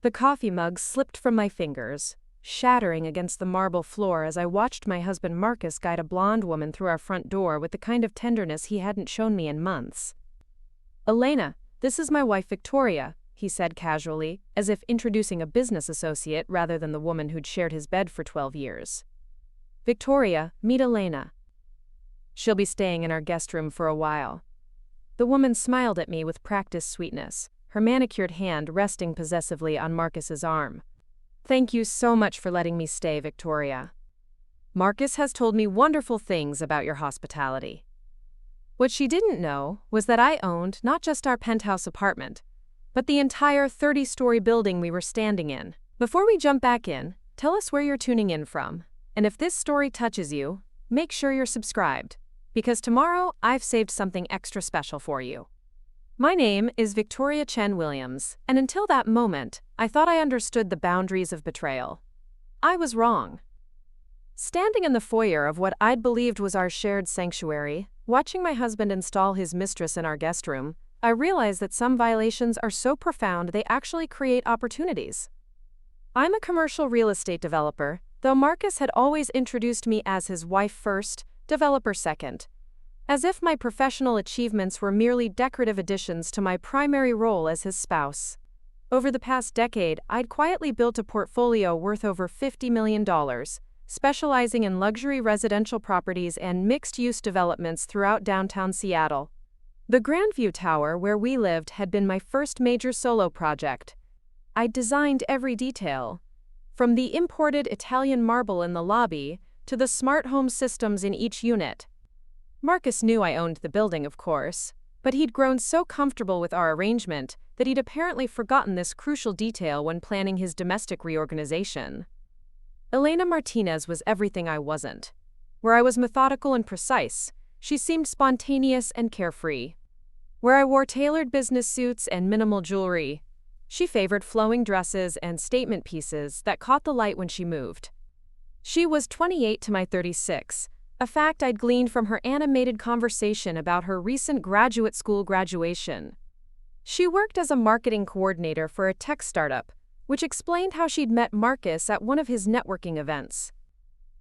The coffee mug slipped from my fingers, shattering against the marble floor as I watched my husband Marcus guide a blonde woman through our front door with the kind of tenderness he hadn't shown me in months. "Elena, this is my wife Victoria," he said casually, as if introducing a business associate rather than the woman who'd shared his bed for 12 years. "Victoria, meet Elena. She'll be staying in our guest room for a while." The woman smiled at me with practiced sweetness, her manicured hand resting possessively on Marcus's arm. "Thank you so much for letting me stay, Victoria. Marcus has told me wonderful things about your hospitality." What she didn't know was that I owned not just our penthouse apartment, but the entire 30-story building we were standing in. Before we jump back in, tell us where you're tuning in from, and if this story touches you, make sure you're subscribed, because tomorrow I've saved something extra special for you. My name is Victoria Chen Williams, and until that moment, I thought I understood the boundaries of betrayal. I was wrong. Standing in the foyer of what I'd believed was our shared sanctuary, watching my husband install his mistress in our guest room, I realized that some violations are so profound they actually create opportunities. I'm a commercial real estate developer, though Marcus had always introduced me as his wife first, developer second, as if my professional achievements were merely decorative additions to my primary role as his spouse. Over the past decade, I'd quietly built a portfolio worth over $50 million, specializing in luxury residential properties and mixed-use developments throughout downtown Seattle. The Grandview Tower, where we lived, had been my first major solo project. I'd designed every detail, from the imported Italian marble in the lobby to the smart home systems in each unit. Marcus knew I owned the building, of course, but he'd grown so comfortable with our arrangement that he'd apparently forgotten this crucial detail when planning his domestic reorganization. Elena Martinez was everything I wasn't. Where I was methodical and precise, she seemed spontaneous and carefree. Where I wore tailored business suits and minimal jewelry, she favored flowing dresses and statement pieces that caught the light when she moved. She was 28 to my 36, a fact I'd gleaned from her animated conversation about her recent graduate school graduation. She worked as a marketing coordinator for a tech startup, which explained how she'd met Marcus at one of his networking events.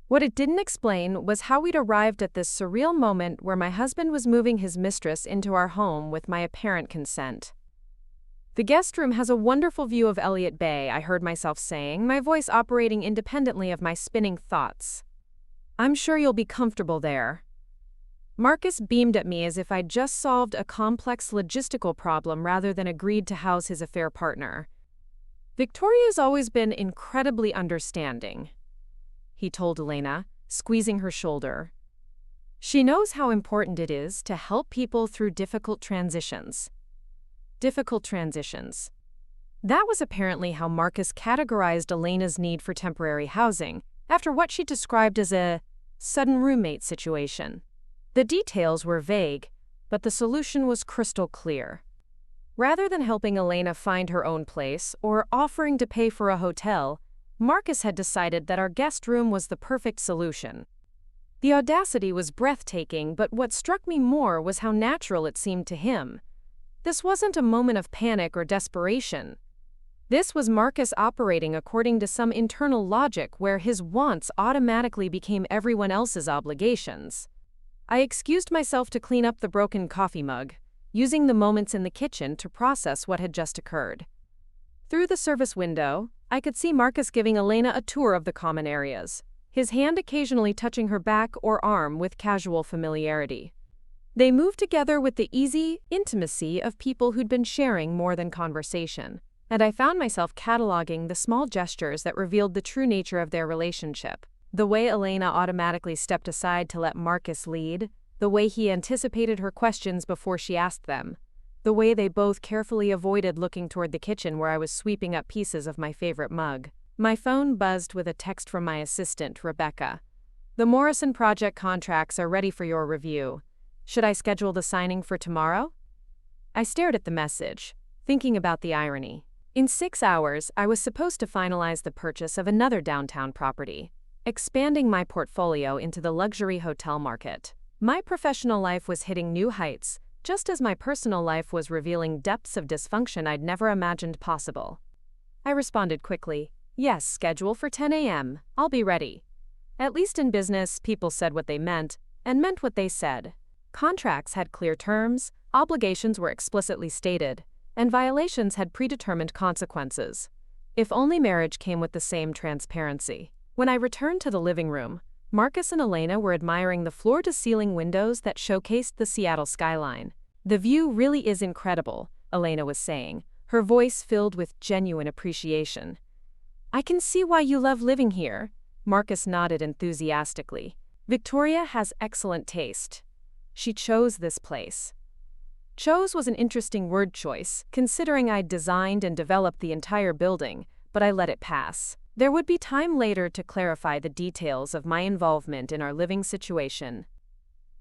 What it didn't explain was how we'd arrived at this surreal moment where my husband was moving his mistress into our home with my apparent consent. "The guest room has a wonderful view of Elliott Bay," I heard myself saying, my voice operating independently of my spinning thoughts. "I'm sure you'll be comfortable there." Marcus beamed at me as if I'd just solved a complex logistical problem rather than agreed to house his affair partner. "Victoria's always been incredibly understanding," he told Elena, squeezing her shoulder. "She knows how important it is to help people through difficult transitions." Difficult transitions. That was apparently how Marcus categorized Elena's need for temporary housing, after what she described as a sudden roommate situation. The details were vague, but the solution was crystal clear. Rather than helping Elena find her own place or offering to pay for a hotel, Marcus had decided that our guest room was the perfect solution. The audacity was breathtaking, but what struck me more was how natural it seemed to him. This wasn't a moment of panic or desperation. This was Marcus operating according to some internal logic where his wants automatically became everyone else's obligations. I excused myself to clean up the broken coffee mug, using the moments in the kitchen to process what had just occurred. Through the service window, I could see Marcus giving Elena a tour of the common areas, his hand occasionally touching her back or arm with casual familiarity. They moved together with the easy intimacy of people who'd been sharing more than conversation, and I found myself cataloging the small gestures that revealed the true nature of their relationship. The way Elena automatically stepped aside to let Marcus lead, the way he anticipated her questions before she asked them, the way they both carefully avoided looking toward the kitchen where I was sweeping up pieces of my favorite mug. My phone buzzed with a text from my assistant, Rebecca. "The Morrison project contracts are ready for your review. Should I schedule the signing for tomorrow?" I stared at the message, thinking about the irony. In 6 hours, I was supposed to finalize the purchase of another downtown property, expanding my portfolio into the luxury hotel market. My professional life was hitting new heights, just as my personal life was revealing depths of dysfunction I'd never imagined possible. I responded quickly. Yes, schedule for 10 a.m. I'll be ready. At least in business, people said what they meant, and meant what they said. Contracts had clear terms, obligations were explicitly stated, and violations had predetermined consequences. If only marriage came with the same transparency. When I returned to the living room, Marcus and Elena were admiring the floor-to-ceiling windows that showcased the Seattle skyline. The view really is incredible, Elena was saying, her voice filled with genuine appreciation. I can see why you love living here, Marcus nodded enthusiastically. Victoria has excellent taste. She chose this place. Chose was an interesting word choice, considering I'd designed and developed the entire building, but I let it pass. There would be time later to clarify the details of my involvement in our living situation.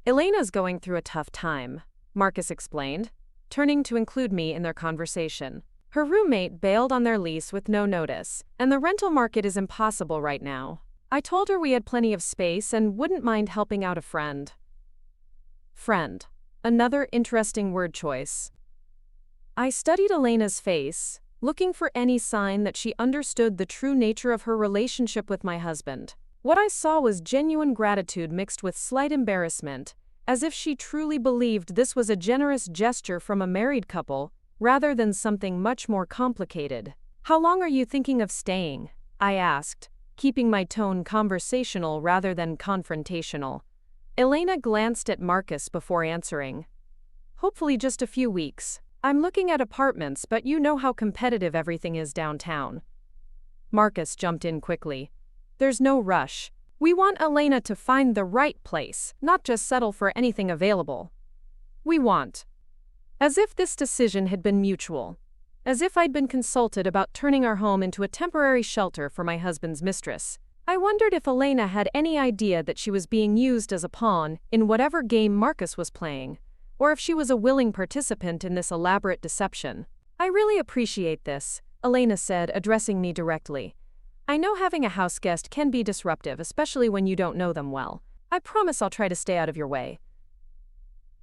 Elena's going through a tough time, Marcus explained, turning to include me in their conversation. Her roommate bailed on their lease with no notice, and the rental market is impossible right now. I told her we had plenty of space and wouldn't mind helping out a friend. Friend. Another interesting word choice. I studied Elena's face, looking for any sign that she understood the true nature of her relationship with my husband. What I saw was genuine gratitude mixed with slight embarrassment, as if she truly believed this was a generous gesture from a married couple, rather than something much more complicated. How long are you thinking of staying? I asked, keeping my tone conversational rather than confrontational. Elena glanced at Marcus before answering. Hopefully just a few weeks. I'm looking at apartments, but you know how competitive everything is downtown. Marcus jumped in quickly. There's no rush. We want Elena to find the right place, not just settle for anything available. We want. As if this decision had been mutual. As if I'd been consulted about turning our home into a temporary shelter for my husband's mistress. I wondered if Elena had any idea that she was being used as a pawn in whatever game Marcus was playing, or if she was a willing participant in this elaborate deception. I really appreciate this, Elena said, addressing me directly. I know having a house guest can be disruptive, especially when you don't know them well. I promise I'll try to stay out of your way.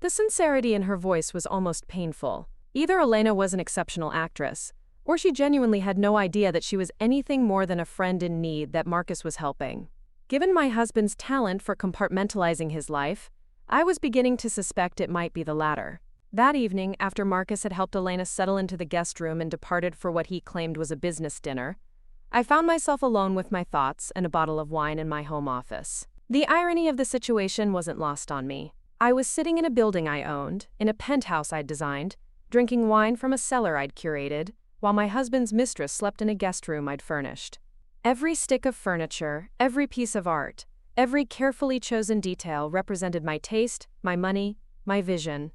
The sincerity in her voice was almost painful. Either Elena was an exceptional actress, or she genuinely had no idea that she was anything more than a friend in need that Marcus was helping. Given my husband's talent for compartmentalizing his life, I was beginning to suspect it might be the latter. That evening, after Marcus had helped Elena settle into the guest room and departed for what he claimed was a business dinner, I found myself alone with my thoughts and a bottle of wine in my home office. The irony of the situation wasn't lost on me. I was sitting in a building I owned, in a penthouse I'd designed, drinking wine from a cellar I'd curated, while my husband's mistress slept in a guest room I'd furnished. Every stick of furniture, every piece of art, every carefully chosen detail represented my taste, my money, my vision.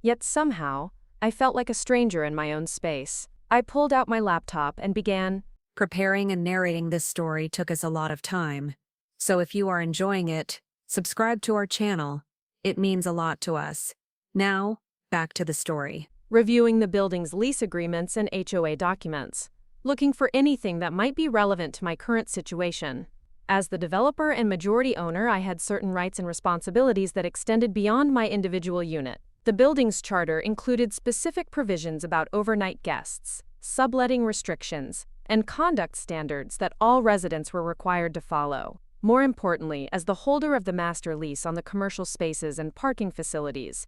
Yet somehow, I felt like a stranger in my own space. I pulled out my laptop and began. Preparing and narrating this story took us a lot of time. So if you are enjoying it, subscribe to our channel. It means a lot to us. Now, back to the story. Reviewing the building's lease agreements and HOA documents, looking for anything that might be relevant to my current situation. As the developer and majority owner, I had certain rights and responsibilities that extended beyond my individual unit. The building's charter included specific provisions about overnight guests, subletting restrictions, and conduct standards that all residents were required to follow. More importantly, as the holder of the master lease on the commercial spaces and parking facilities,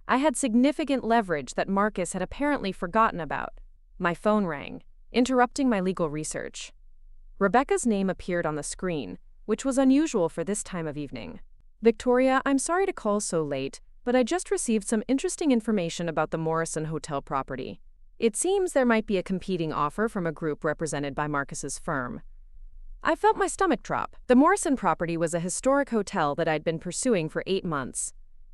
I had significant leverage that Marcus had apparently forgotten about. My phone rang, interrupting my legal research. Rebecca's name appeared on the screen, which was unusual for this time of evening. Victoria, I'm sorry to call so late, but I just received some interesting information about the Morrison Hotel property. It seems there might be a competing offer from a group represented by Marcus's firm. I felt my stomach drop. The Morrison property was a historic hotel that I'd been pursuing for 8 months,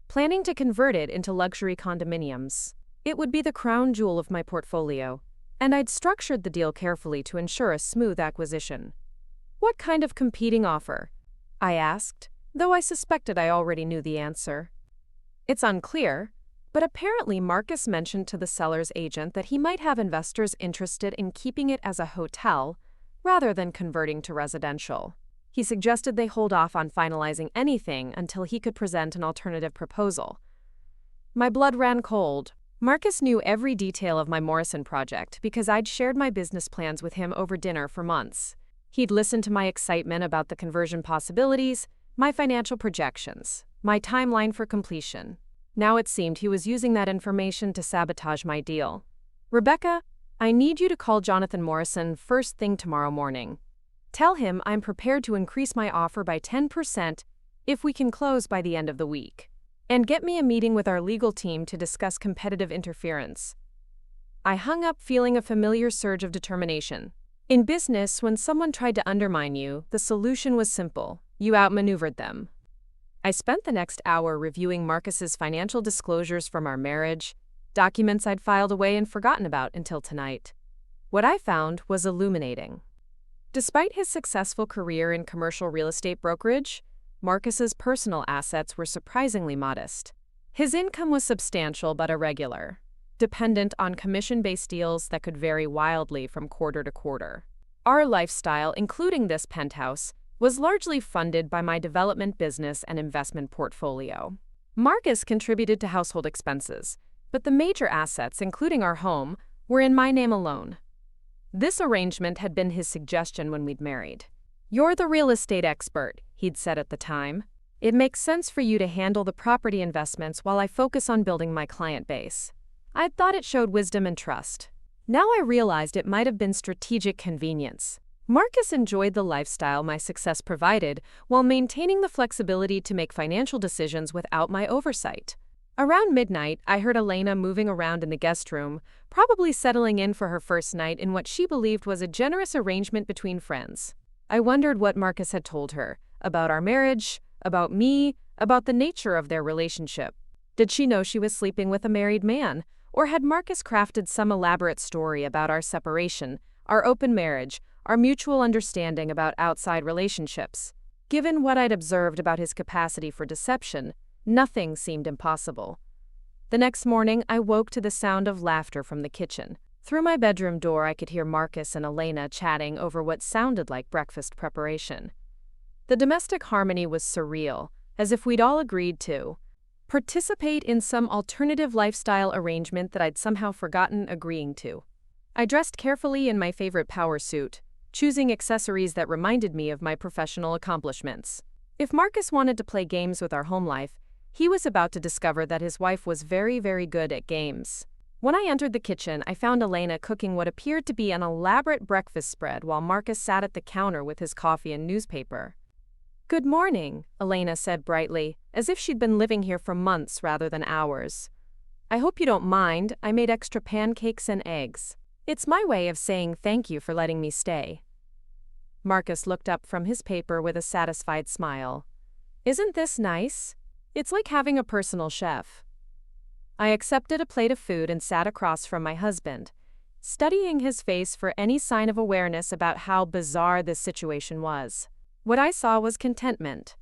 planning to convert it into luxury condominiums. It would be the crown jewel of my portfolio, and I'd structured the deal carefully to ensure a smooth acquisition. What kind of competing offer? I asked, though I suspected I already knew the answer. It's unclear, but apparently Marcus mentioned to the seller's agent that he might have investors interested in keeping it as a hotel rather than converting to residential. He suggested they hold off on finalizing anything until he could present an alternative proposal. My blood ran cold. Marcus knew every detail of my Morrison project because I'd shared my business plans with him over dinner for months. He'd listened to my excitement about the conversion possibilities, my financial projections, my timeline for completion. Now it seemed he was using that information to sabotage my deal. "Rebecca, I need you to call Jonathan Morrison first thing tomorrow morning. Tell him I'm prepared to increase my offer by 10% if we can close by the end of the week. And get me a meeting with our legal team to discuss competitive interference." I hung up feeling a familiar surge of determination. In business, when someone tried to undermine you, the solution was simple. You outmaneuvered them. I spent the next hour reviewing Marcus's financial disclosures from our marriage, documents I'd filed away and forgotten about until tonight. What I found was illuminating. Despite his successful career in commercial real estate brokerage, Marcus's personal assets were surprisingly modest. His income was substantial but irregular, dependent on commission-based deals that could vary wildly from quarter to quarter. Our lifestyle, including this penthouse, was largely funded by my development business and investment portfolio. Marcus contributed to household expenses, but the major assets, including our home, were in my name alone. This arrangement had been his suggestion when we'd married. "You're the real estate expert," he'd said at the time. "It makes sense for you to handle the property investments while I focus on building my client base." I'd thought it showed wisdom and trust. Now I realized it might have been strategic convenience. Marcus enjoyed the lifestyle my success provided while maintaining the flexibility to make financial decisions without my oversight. Around midnight, I heard Elena moving around in the guest room, probably settling in for her first night in what she believed was a generous arrangement between friends. I wondered what Marcus had told her, about our marriage, about me, about the nature of their relationship. Did she know she was sleeping with a married man? Or had Marcus crafted some elaborate story about our separation, our open marriage, our mutual understanding about outside relationships? Given what I'd observed about his capacity for deception, nothing seemed impossible. The next morning, I woke to the sound of laughter from the kitchen. Through my bedroom door, I could hear Marcus and Elena chatting over what sounded like breakfast preparation. The domestic harmony was surreal, as if we'd all agreed to participate in some alternative lifestyle arrangement that I'd somehow forgotten agreeing to. I dressed carefully in my favorite power suit, choosing accessories that reminded me of my professional accomplishments. If Marcus wanted to play games with our home life, he was about to discover that his wife was very, very good at games. When I entered the kitchen, I found Elena cooking what appeared to be an elaborate breakfast spread while Marcus sat at the counter with his coffee and newspaper. "Good morning," Elena said brightly, as if she'd been living here for months rather than hours. "I hope you don't mind, I made extra pancakes and eggs. It's my way of saying thank you for letting me stay." Marcus looked up from his paper with a satisfied smile. "Isn't this nice? It's like having a personal chef." I accepted a plate of food and sat across from my husband, studying his face for any sign of awareness about how bizarre this situation was. What I saw was contentment,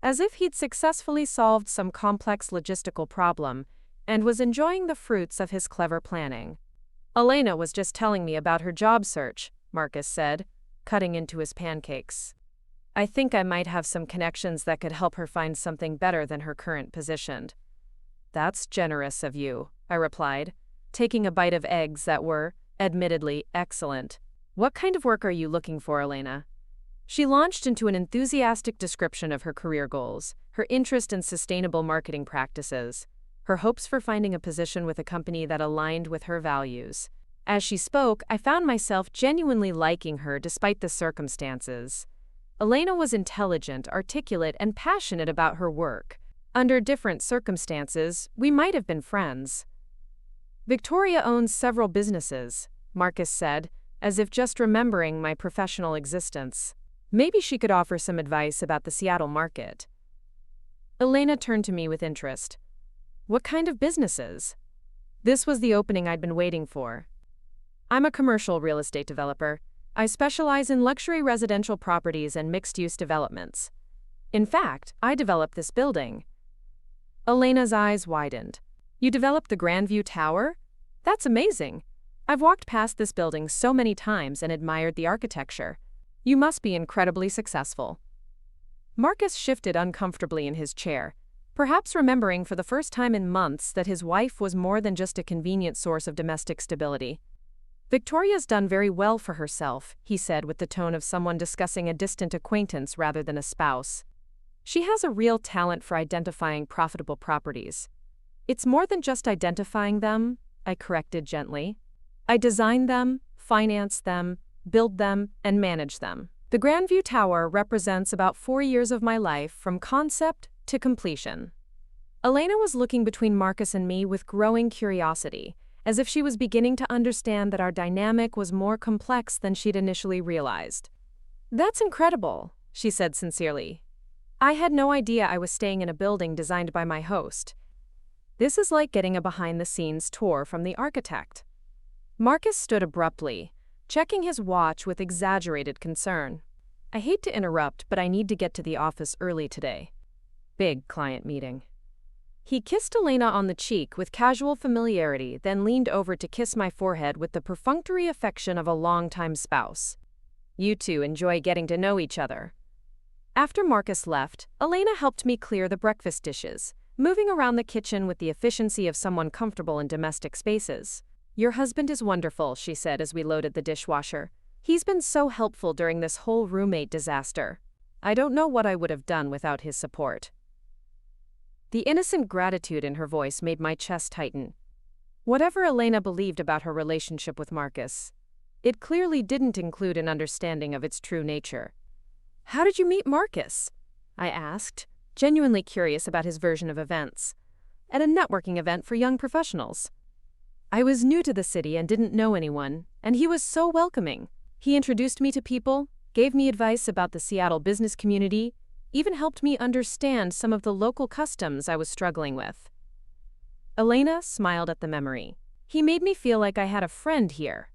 as if he'd successfully solved some complex logistical problem and was enjoying the fruits of his clever planning. "Elena was just telling me about her job search," Marcus said, cutting into his pancakes. "I think I might have some connections that could help her find something better than her current position." "That's generous of you," I replied, taking a bite of eggs that were, admittedly, excellent. "What kind of work are you looking for, Elena?" She launched into an enthusiastic description of her career goals, her interest in sustainable marketing practices, her hopes for finding a position with a company that aligned with her values. As she spoke, I found myself genuinely liking her despite the circumstances. Elena was intelligent, articulate, and passionate about her work. Under different circumstances, we might have been friends. "Victoria owns several businesses," Marcus said, as if just remembering my professional existence. "Maybe she could offer some advice about the Seattle market." Elena turned to me with interest. "What kind of businesses?" This was the opening I'd been waiting for. "I'm a commercial real estate developer. I specialize in luxury residential properties and mixed-use developments. In fact, I developed this building." Elena's eyes widened. "You developed the Grandview Tower? That's amazing. I've walked past this building so many times and admired the architecture. You must be incredibly successful." Marcus shifted uncomfortably in his chair, perhaps remembering for the first time in months that his wife was more than just a convenient source of domestic stability. "Victoria's done very well for herself," he said with the tone of someone discussing a distant acquaintance rather than a spouse. "She has a real talent for identifying profitable properties." "It's more than just identifying them," I corrected gently. "I design them, finance them, build them, and manage them. The Grandview Tower represents about 4 years of my life from concept to completion." Elena was looking between Marcus and me with growing curiosity, as if she was beginning to understand that our dynamic was more complex than she'd initially realized. "That's incredible," she said sincerely. "I had no idea I was staying in a building designed by my host. This is like getting a behind-the-scenes tour from the architect." Marcus stood abruptly, checking his watch with exaggerated concern. "I hate to interrupt, but I need to get to the office early today. Big client meeting." He kissed Elena on the cheek with casual familiarity, then leaned over to kiss my forehead with the perfunctory affection of a longtime spouse. "You two enjoy getting to know each other." After Marcus left, Elena helped me clear the breakfast dishes, moving around the kitchen with the efficiency of someone comfortable in domestic spaces. "Your husband is wonderful," she said as we loaded the dishwasher. "He's been so helpful during this whole roommate disaster. I don't know what I would have done without his support." The innocent gratitude in her voice made my chest tighten. Whatever Elena believed about her relationship with Marcus, it clearly didn't include an understanding of its true nature. "How did you meet Marcus?" I asked, genuinely curious about his version of events. "At a networking event for young professionals. I was new to the city and didn't know anyone, and he was so welcoming. He introduced me to people, gave me advice about the Seattle business community, even helped me understand some of the local customs I was struggling with." Elena smiled at the memory. "He made me feel like I had a friend here."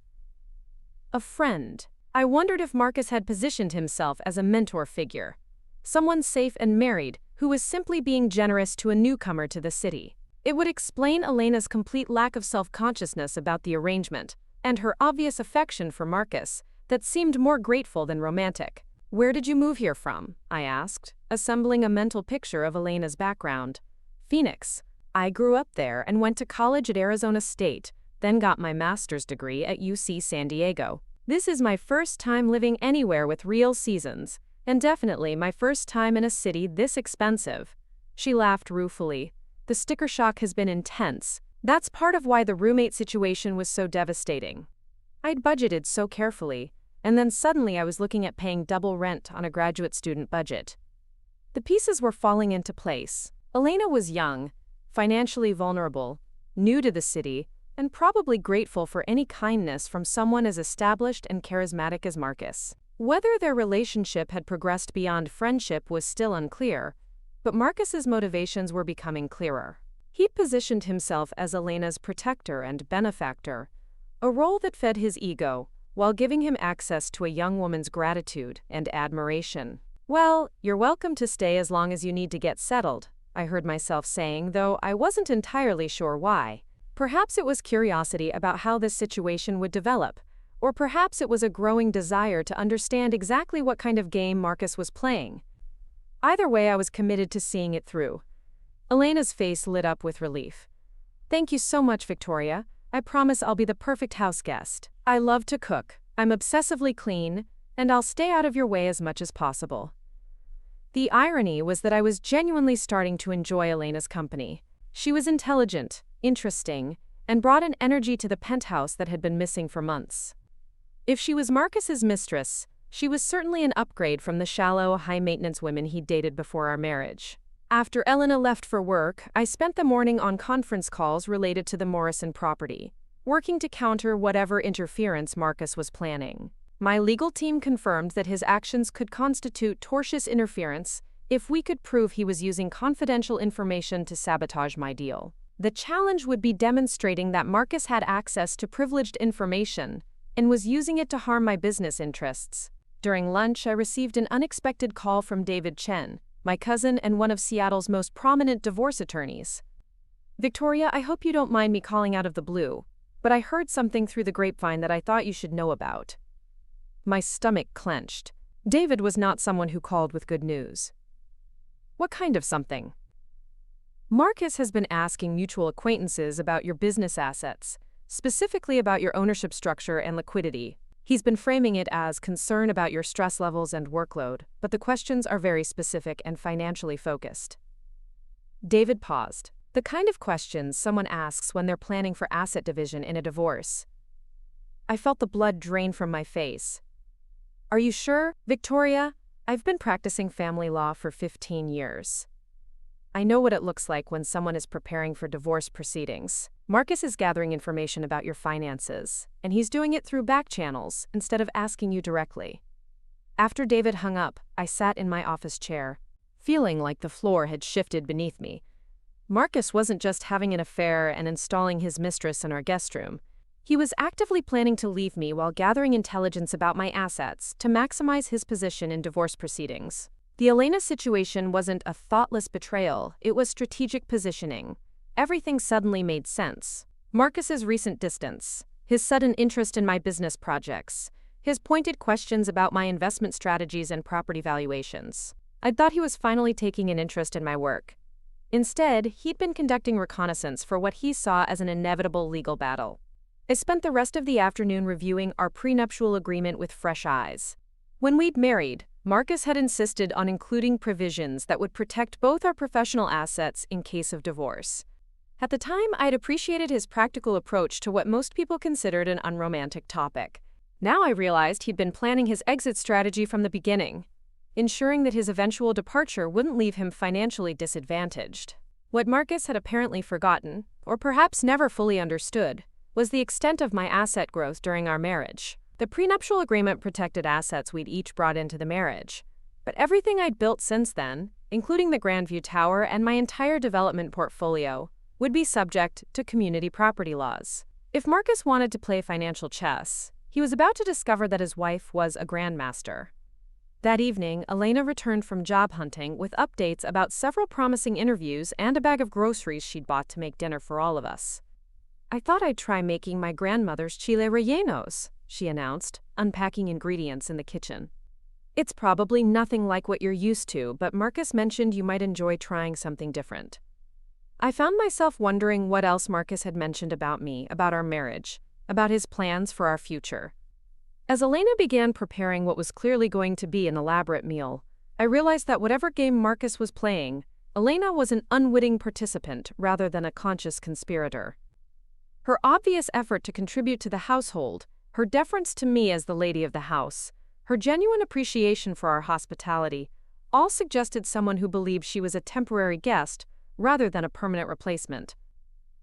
A friend. I wondered if Marcus had positioned himself as a mentor figure, someone safe and married who was simply being generous to a newcomer to the city. It would explain Elena's complete lack of self-consciousness about the arrangement, and her obvious affection for Marcus that seemed more grateful than romantic. "Where did you move here from?" I asked, assembling a mental picture of Elena's background. "Phoenix. I grew up there and went to college at Arizona State, then got my master's degree at UC San Diego. This is my first time living anywhere with real seasons, and definitely my first time in a city this expensive." She laughed ruefully. "The sticker shock has been intense. That's part of why the roommate situation was so devastating. I'd budgeted so carefully, and then suddenly I was looking at paying double rent on a graduate student budget." The pieces were falling into place. Elena was young, financially vulnerable, new to the city, and probably grateful for any kindness from someone as established and charismatic as Marcus. Whether their relationship had progressed beyond friendship was still unclear, but Marcus's motivations were becoming clearer. He positioned himself as Elena's protector and benefactor, a role that fed his ego, while giving him access to a young woman's gratitude and admiration. "Well, you're welcome to stay as long as you need to get settled," I heard myself saying, though I wasn't entirely sure why. Perhaps it was curiosity about how this situation would develop, or perhaps it was a growing desire to understand exactly what kind of game Marcus was playing. Either way, I was committed to seeing it through. Elena's face lit up with relief. "Thank you so much, Victoria. I promise I'll be the perfect house guest. I love to cook, I'm obsessively clean, and I'll stay out of your way as much as possible." The irony was that I was genuinely starting to enjoy Elena's company. She was intelligent, interesting, and brought an energy to the penthouse that had been missing for months. If she was Marcus's mistress, she was certainly an upgrade from the shallow, high-maintenance women he'd dated before our marriage. After Elena left for work, I spent the morning on conference calls related to the Morrison property, working to counter whatever interference Marcus was planning. My legal team confirmed that his actions could constitute tortious interference if we could prove he was using confidential information to sabotage my deal. The challenge would be demonstrating that Marcus had access to privileged information and was using it to harm my business interests. During lunch, I received an unexpected call from David Chen, my cousin and one of Seattle's most prominent divorce attorneys. "Victoria, I hope you don't mind me calling out of the blue, but I heard something through the grapevine that I thought you should know about." My stomach clenched. David was not someone who called with good news. "What kind of something?" Marcus has been asking mutual acquaintances about your business assets, specifically about your ownership structure and liquidity. He's been framing it as concern about your stress levels and workload, but the questions are very specific and financially focused. David paused. The kind of questions someone asks when they're planning for asset division in a divorce. I felt the blood drain from my face. Are you sure, Victoria? I've been practicing family law for 15 years. I know what it looks like when someone is preparing for divorce proceedings. Marcus is gathering information about your finances, and he's doing it through back channels instead of asking you directly. After David hung up, I sat in my office chair, feeling like the floor had shifted beneath me. Marcus wasn't just having an affair and installing his mistress in our guest room. He was actively planning to leave me while gathering intelligence about my assets to maximize his position in divorce proceedings. The Elena situation wasn't a thoughtless betrayal, it was strategic positioning. Everything suddenly made sense. Marcus's recent distance, his sudden interest in my business projects, his pointed questions about my investment strategies and property valuations. I'd thought he was finally taking an interest in my work. Instead, he'd been conducting reconnaissance for what he saw as an inevitable legal battle. I spent the rest of the afternoon reviewing our prenuptial agreement with fresh eyes. When we'd married, Marcus had insisted on including provisions that would protect both our professional assets in case of divorce. At the time, I'd appreciated his practical approach to what most people considered an unromantic topic. Now I realized he'd been planning his exit strategy from the beginning, ensuring that his eventual departure wouldn't leave him financially disadvantaged. What Marcus had apparently forgotten, or perhaps never fully understood, was the extent of my asset growth during our marriage. The prenuptial agreement protected assets we'd each brought into the marriage, but everything I'd built since then, including the Grandview Tower and my entire development portfolio, would be subject to community property laws. If Marcus wanted to play financial chess, he was about to discover that his wife was a grandmaster. That evening, Elena returned from job hunting with updates about several promising interviews and a bag of groceries she'd bought to make dinner for all of us. I thought I'd try making my grandmother's chile rellenos, she announced, unpacking ingredients in the kitchen. It's probably nothing like what you're used to, but Marcus mentioned you might enjoy trying something different. I found myself wondering what else Marcus had mentioned about me, about our marriage, about his plans for our future. As Elena began preparing what was clearly going to be an elaborate meal, I realized that whatever game Marcus was playing, Elena was an unwitting participant rather than a conscious conspirator. Her obvious effort to contribute to the household, her deference to me as the lady of the house, her genuine appreciation for our hospitality, all suggested someone who believed she was a temporary guest rather than a permanent replacement.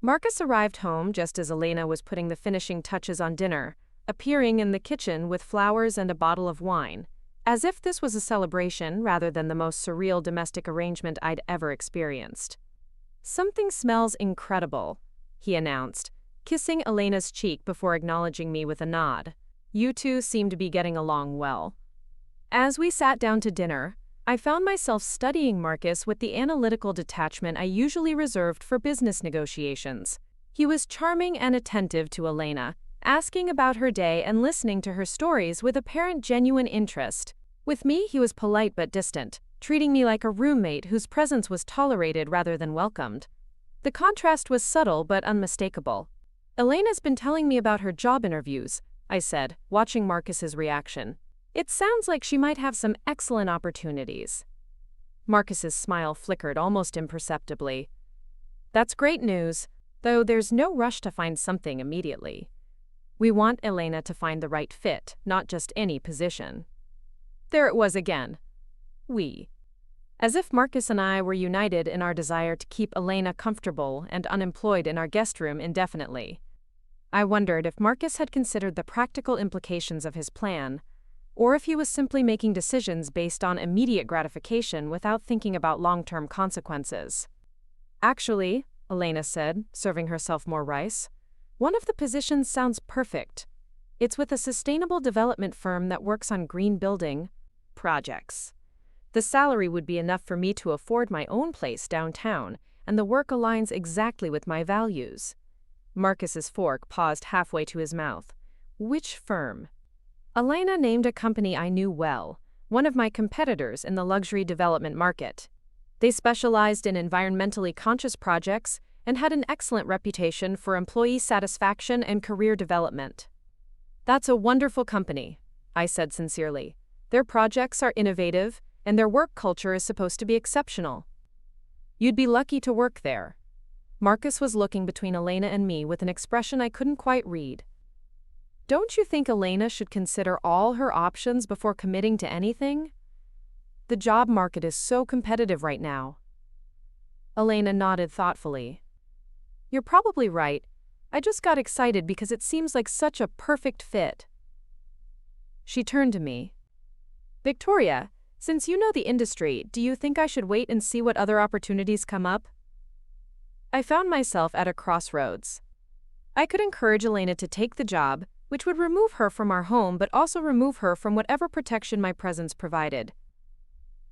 Marcus arrived home just as Elena was putting the finishing touches on dinner, appearing in the kitchen with flowers and a bottle of wine, as if this was a celebration rather than the most surreal domestic arrangement I'd ever experienced. "Something smells incredible," he announced, kissing Elena's cheek before acknowledging me with a nod. "You two seem to be getting along well." As we sat down to dinner, I found myself studying Marcus with the analytical detachment I usually reserved for business negotiations. He was charming and attentive to Elena, asking about her day and listening to her stories with apparent genuine interest. With me, he was polite but distant, treating me like a roommate whose presence was tolerated rather than welcomed. The contrast was subtle but unmistakable. "Elena's been telling me about her job interviews," I said, watching Marcus's reaction. "It sounds like she might have some excellent opportunities." Marcus's smile flickered almost imperceptibly. "That's great news, though there's no rush to find something immediately. We want Elena to find the right fit, not just any position." There it was again. We. As if Marcus and I were united in our desire to keep Elena comfortable and unemployed in our guest room indefinitely. I wondered if Marcus had considered the practical implications of his plan, or if he was simply making decisions based on immediate gratification without thinking about long-term consequences. "Actually," Elena said, serving herself more rice, "one of the positions sounds perfect. It's with a sustainable development firm that works on green building projects. The salary would be enough for me to afford my own place downtown, and the work aligns exactly with my values." Marcus's fork paused halfway to his mouth. "Which firm?" Elena named a company I knew well, one of my competitors in the luxury development market. They specialized in environmentally conscious projects and had an excellent reputation for employee satisfaction and career development. "That's a wonderful company," I said sincerely. "Their projects are innovative, and their work culture is supposed to be exceptional." "You'd be lucky to work there." Marcus was looking between Elena and me with an expression I couldn't quite read. "Don't you think Elena should consider all her options before committing to anything? The job market is so competitive right now." Elena nodded thoughtfully. "You're probably right. I just got excited because it seems like such a perfect fit." She turned to me. "Victoria, since you know the industry, do you think I should wait and see what other opportunities come up?" I found myself at a crossroads. I could encourage Elena to take the job, which would remove her from our home but also remove her from whatever protection my presence provided.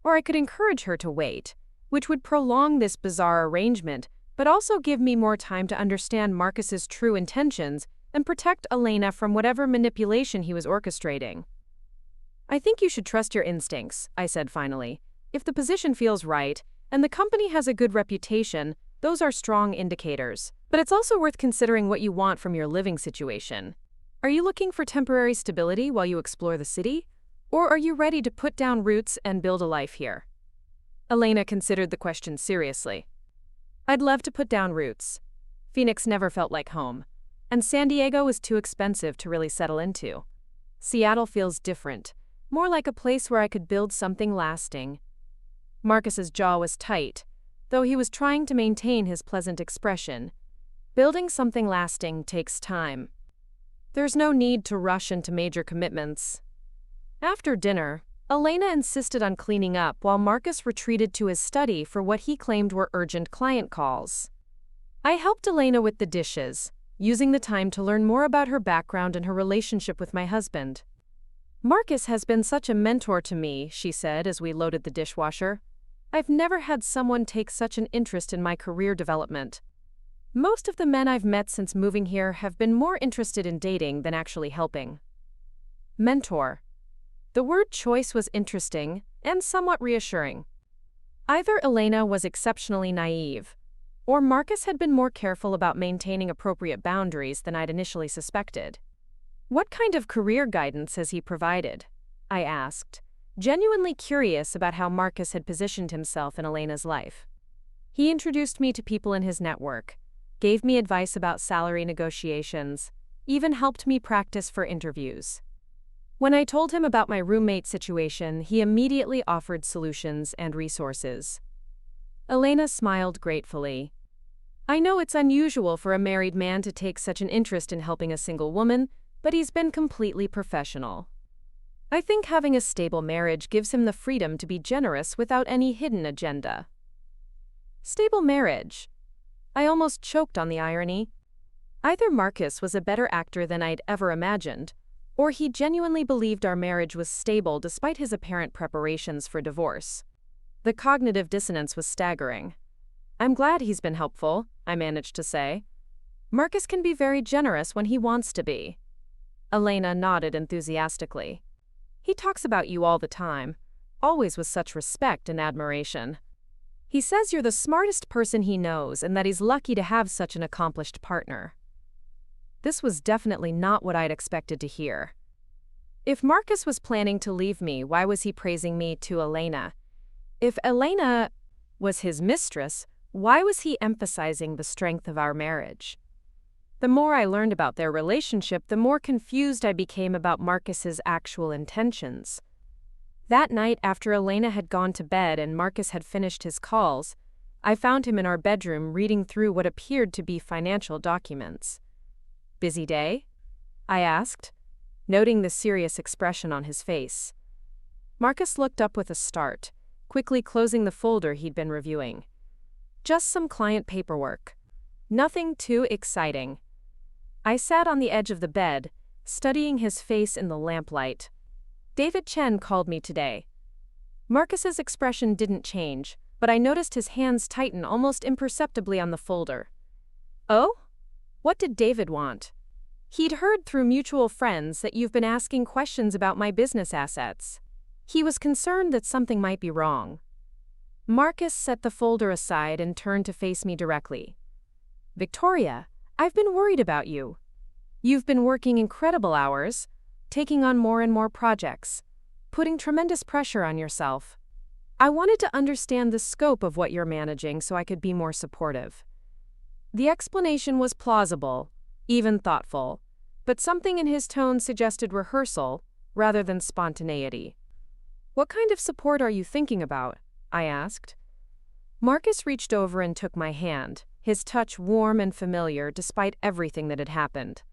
Or I could encourage her to wait, which would prolong this bizarre arrangement but also give me more time to understand Marcus's true intentions and protect Elena from whatever manipulation he was orchestrating. "I think you should trust your instincts," I said finally. "If the position feels right, and the company has a good reputation, those are strong indicators. But it's also worth considering what you want from your living situation. Are you looking for temporary stability while you explore the city? Or are you ready to put down roots and build a life here?" Elena considered the question seriously. "I'd love to put down roots. Phoenix never felt like home, and San Diego is too expensive to really settle into. Seattle feels different, more like a place where I could build something lasting." Marcus's jaw was tight, though he was trying to maintain his pleasant expression. Building something lasting takes time. There's no need to rush into major commitments. After dinner, Elena insisted on cleaning up while Marcus retreated to his study for what he claimed were urgent client calls. I helped Elena with the dishes, using the time to learn more about her background and her relationship with my husband. "Marcus has been such a mentor to me," she said as we loaded the dishwasher. "I've never had someone take such an interest in my career development. Most of the men I've met since moving here have been more interested in dating than actually helping." Mentor. The word choice was interesting and somewhat reassuring. Either Elena was exceptionally naive, or Marcus had been more careful about maintaining appropriate boundaries than I'd initially suspected. "What kind of career guidance has he provided?" I asked, genuinely curious about how Marcus had positioned himself in Elena's life. He introduced me to people in his network, gave me advice about salary negotiations, even helped me practice for interviews. When I told him about my roommate situation, he immediately offered solutions and resources. Elena smiled gratefully. "I know it's unusual for a married man to take such an interest in helping a single woman, but he's been completely professional. I think having a stable marriage gives him the freedom to be generous without any hidden agenda." Stable marriage. I almost choked on the irony. Either Marcus was a better actor than I'd ever imagined, or he genuinely believed our marriage was stable despite his apparent preparations for divorce. The cognitive dissonance was staggering. "I'm glad he's been helpful," I managed to say. "Marcus can be very generous when he wants to be." Elena nodded enthusiastically. "He talks about you all the time, always with such respect and admiration. He says you're the smartest person he knows and that he's lucky to have such an accomplished partner." This was definitely not what I'd expected to hear. If Marcus was planning to leave me, why was he praising me to Elena? If Elena was his mistress, why was he emphasizing the strength of our marriage? The more I learned about their relationship, the more confused I became about Marcus's actual intentions. That night, after Elena had gone to bed and Marcus had finished his calls, I found him in our bedroom reading through what appeared to be financial documents. "Busy day?" I asked, noting the serious expression on his face. Marcus looked up with a start, quickly closing the folder he'd been reviewing. "Just some client paperwork. Nothing too exciting." I sat on the edge of the bed, studying his face in the lamplight. "David Chen called me today." Marcus's expression didn't change, but I noticed his hands tighten almost imperceptibly on the folder. "Oh? What did David want?" "He'd heard through mutual friends that you've been asking questions about my business assets. He was concerned that something might be wrong." Marcus set the folder aside and turned to face me directly. Victoria, I've been worried about you. You've been working incredible hours, taking on more and more projects, putting tremendous pressure on yourself. I wanted to understand the scope of what you're managing so I could be more supportive. The explanation was plausible, even thoughtful, but something in his tone suggested rehearsal rather than spontaneity. What kind of support are you thinking about? I asked. Marcus reached over and took my hand, his touch warm and familiar despite everything that had happened.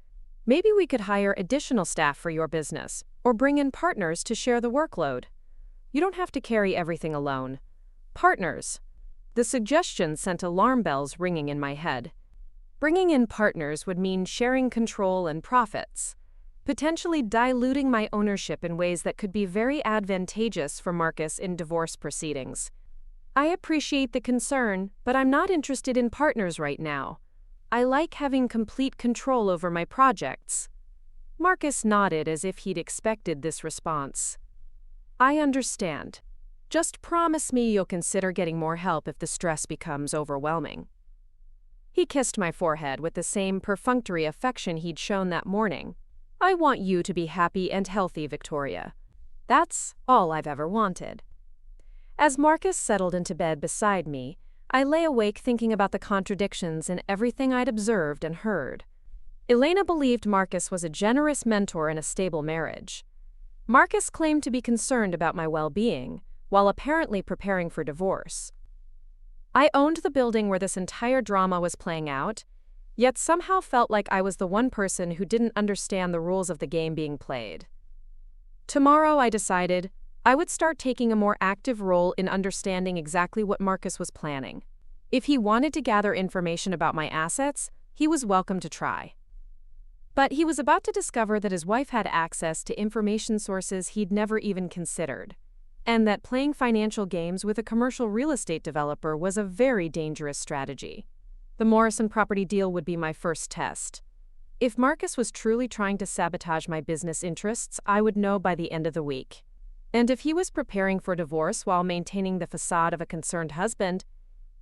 Maybe we could hire additional staff for your business, or bring in partners to share the workload. You don't have to carry everything alone. Partners. The suggestion sent alarm bells ringing in my head. Bringing in partners would mean sharing control and profits, potentially diluting my ownership in ways that could be very advantageous for Marcus in divorce proceedings. I appreciate the concern, but I'm not interested in partners right now. I like having complete control over my projects. Marcus nodded as if he'd expected this response. I understand. Just promise me you'll consider getting more help if the stress becomes overwhelming. He kissed my forehead with the same perfunctory affection he'd shown that morning. I want you to be happy and healthy, Victoria. That's all I've ever wanted. As Marcus settled into bed beside me, I lay awake thinking about the contradictions in everything I'd observed and heard. Elena believed Marcus was a generous mentor in a stable marriage. Marcus claimed to be concerned about my well-being, while apparently preparing for divorce. I owned the building where this entire drama was playing out, yet somehow felt like I was the one person who didn't understand the rules of the game being played. Tomorrow, I decided, I would start taking a more active role in understanding exactly what Marcus was planning. If he wanted to gather information about my assets, he was welcome to try. But he was about to discover that his wife had access to information sources he'd never even considered, and that playing financial games with a commercial real estate developer was a very dangerous strategy. The Morrison property deal would be my first test. If Marcus was truly trying to sabotage my business interests, I would know by the end of the week. And if he was preparing for divorce while maintaining the facade of a concerned husband,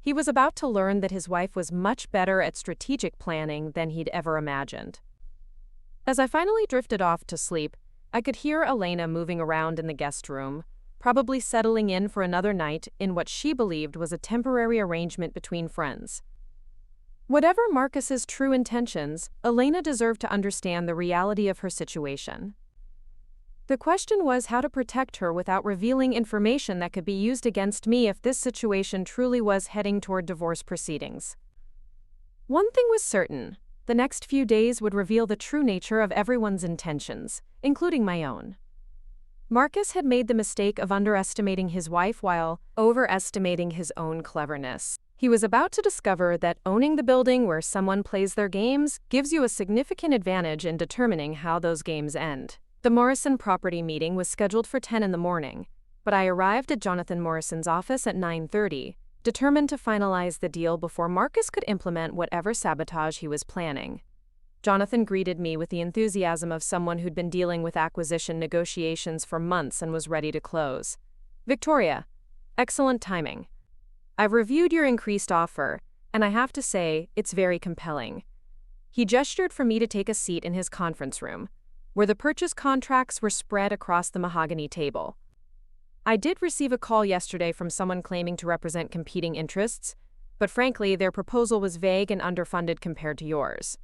he was about to learn that his wife was much better at strategic planning than he'd ever imagined. As I finally drifted off to sleep, I could hear Elena moving around in the guest room, probably settling in for another night in what she believed was a temporary arrangement between friends. Whatever Marcus's true intentions, Elena deserved to understand the reality of her situation. The question was how to protect her without revealing information that could be used against me if this situation truly was heading toward divorce proceedings. One thing was certain. The next few days would reveal the true nature of everyone's intentions, including my own. Marcus had made the mistake of underestimating his wife while overestimating his own cleverness. He was about to discover that owning the building where someone plays their games gives you a significant advantage in determining how those games end. The Morrison property meeting was scheduled for 10 in the morning, but I arrived at Jonathan Morrison's office at 9:30, determined to finalize the deal before Marcus could implement whatever sabotage he was planning. Jonathan greeted me with the enthusiasm of someone who'd been dealing with acquisition negotiations for months and was ready to close. Victoria, excellent timing. I've reviewed your increased offer, and I have to say, it's very compelling. He gestured for me to take a seat in his conference room, where the purchase contracts were spread across the mahogany table. I did receive a call yesterday from someone claiming to represent competing interests, but frankly, their proposal was vague and underfunded compared to yours.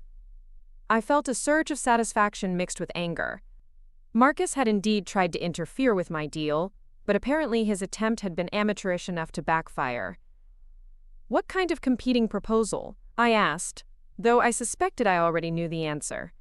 I felt a surge of satisfaction mixed with anger. Marcus had indeed tried to interfere with my deal, but apparently his attempt had been amateurish enough to backfire. What kind of competing proposal? I asked, though I suspected I already knew the answer.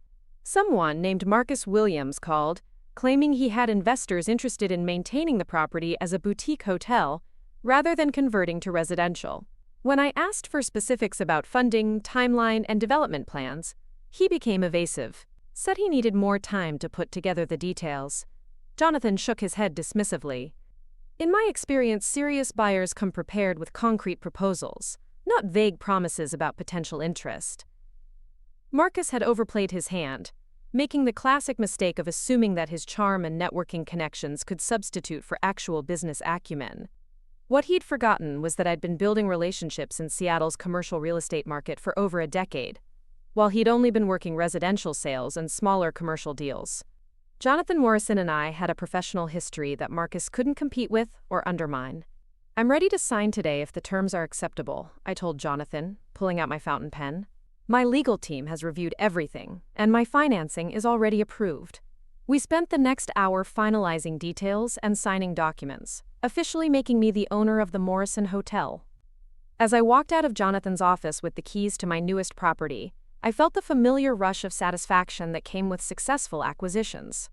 Someone named Marcus Williams called, claiming he had investors interested in maintaining the property as a boutique hotel rather than converting to residential. When I asked for specifics about funding, timeline, and development plans, he became evasive, said he needed more time to put together the details. Jonathan shook his head dismissively. In my experience, serious buyers come prepared with concrete proposals, not vague promises about potential interest. Marcus had overplayed his hand, making the classic mistake of assuming that his charm and networking connections could substitute for actual business acumen. What he'd forgotten was that I'd been building relationships in Seattle's commercial real estate market for over a decade, while he'd only been working residential sales and smaller commercial deals. Jonathan Morrison and I had a professional history that Marcus couldn't compete with or undermine. "I'm ready to sign today if the terms are acceptable," I told Jonathan, pulling out my fountain pen. "My legal team has reviewed everything, and my financing is already approved." We spent the next hour finalizing details and signing documents, officially making me the owner of the Morrison Hotel. As I walked out of Jonathan's office with the keys to my newest property, I felt the familiar rush of satisfaction that came with successful acquisitions.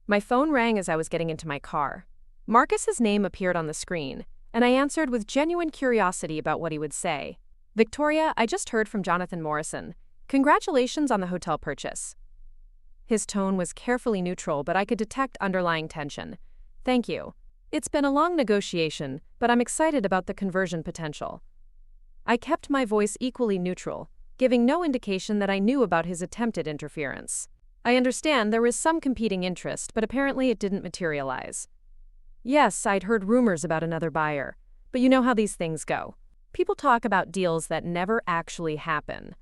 My phone rang as I was getting into my car. Marcus's name appeared on the screen, and I answered with genuine curiosity about what he would say. "Victoria, I just heard from Jonathan Morrison. Congratulations on the hotel purchase." His tone was carefully neutral, but I could detect underlying tension. "Thank you. It's been a long negotiation, but I'm excited about the conversion potential." I kept my voice equally neutral, giving no indication that I knew about his attempted interference. "I understand there was some competing interest, but apparently it didn't materialize." "Yes, I'd heard rumors about another buyer, but you know how these things go. People talk about deals that never actually happen."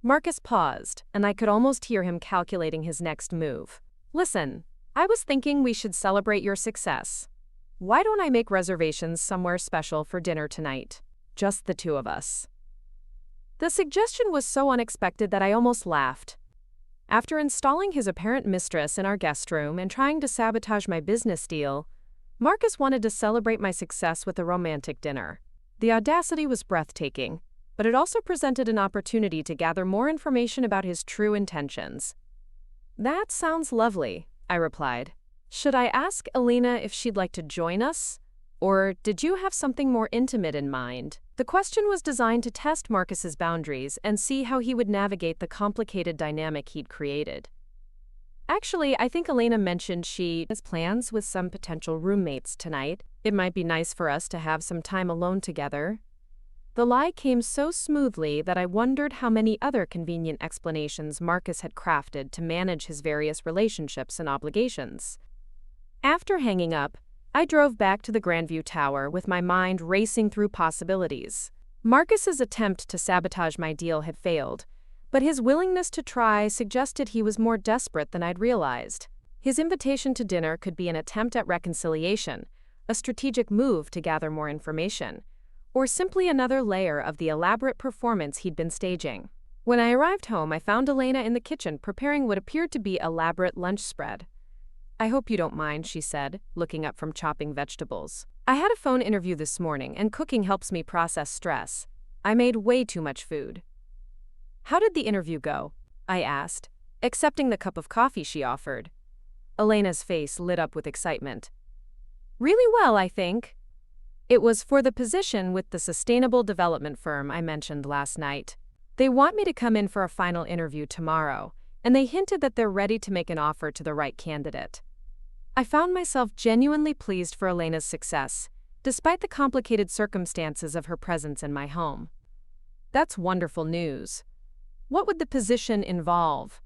Marcus paused, and I could almost hear him calculating his next move. "Listen, I was thinking we should celebrate your success. Why don't I make reservations somewhere special for dinner tonight? Just the two of us." The suggestion was so unexpected that I almost laughed. After installing his apparent mistress in our guest room and trying to sabotage my business deal, Marcus wanted to celebrate my success with a romantic dinner. The audacity was breathtaking, but it also presented an opportunity to gather more information about his true intentions. "That sounds lovely," I replied. "Should I ask Elena if she'd like to join us? Or did you have something more intimate in mind?" The question was designed to test Marcus's boundaries and see how he would navigate the complicated dynamic he'd created. "Actually, I think Elena mentioned she has plans with some potential roommates tonight. It might be nice for us to have some time alone together." The lie came so smoothly that I wondered how many other convenient explanations Marcus had crafted to manage his various relationships and obligations. After hanging up, I drove back to the Grandview Tower with my mind racing through possibilities. Marcus's attempt to sabotage my deal had failed, but his willingness to try suggested he was more desperate than I'd realized. His invitation to dinner could be an attempt at reconciliation, a strategic move to gather more information, or simply another layer of the elaborate performance he'd been staging. When I arrived home, I found Elena in the kitchen preparing what appeared to be elaborate lunch spread. "I hope you don't mind," she said, looking up from chopping vegetables. "I had a phone interview this morning, and cooking helps me process stress. I made way too much food." "How did the interview go?" I asked, accepting the cup of coffee she offered. Elena's face lit up with excitement. "Really well, I think. It was for the position with the sustainable development firm I mentioned last night. They want me to come in for a final interview tomorrow, and they hinted that they're ready to make an offer to the right candidate." I found myself genuinely pleased for Elena's success, despite the complicated circumstances of her presence in my home. "That's wonderful news. What would the position involve?"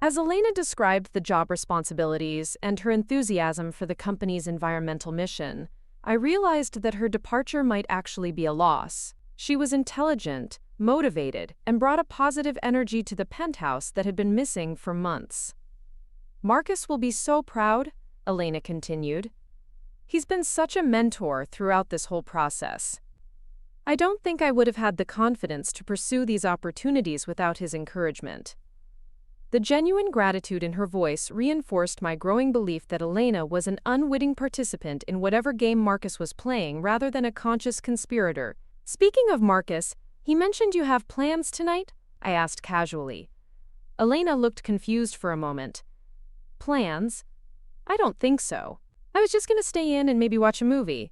As Elena described the job responsibilities and her enthusiasm for the company's environmental mission, I realized that her departure might actually be a loss. She was intelligent, motivated, and brought a positive energy to the penthouse that had been missing for months. "Marcus will be so proud," Elena continued. "He's been such a mentor throughout this whole process. I don't think I would have had the confidence to pursue these opportunities without his encouragement." The genuine gratitude in her voice reinforced my growing belief that Elena was an unwitting participant in whatever game Marcus was playing rather than a conscious conspirator. "Speaking of Marcus, he mentioned you have plans tonight?" I asked casually. Elena looked confused for a moment. "Plans? I don't think so. I was just going to stay in and maybe watch a movie."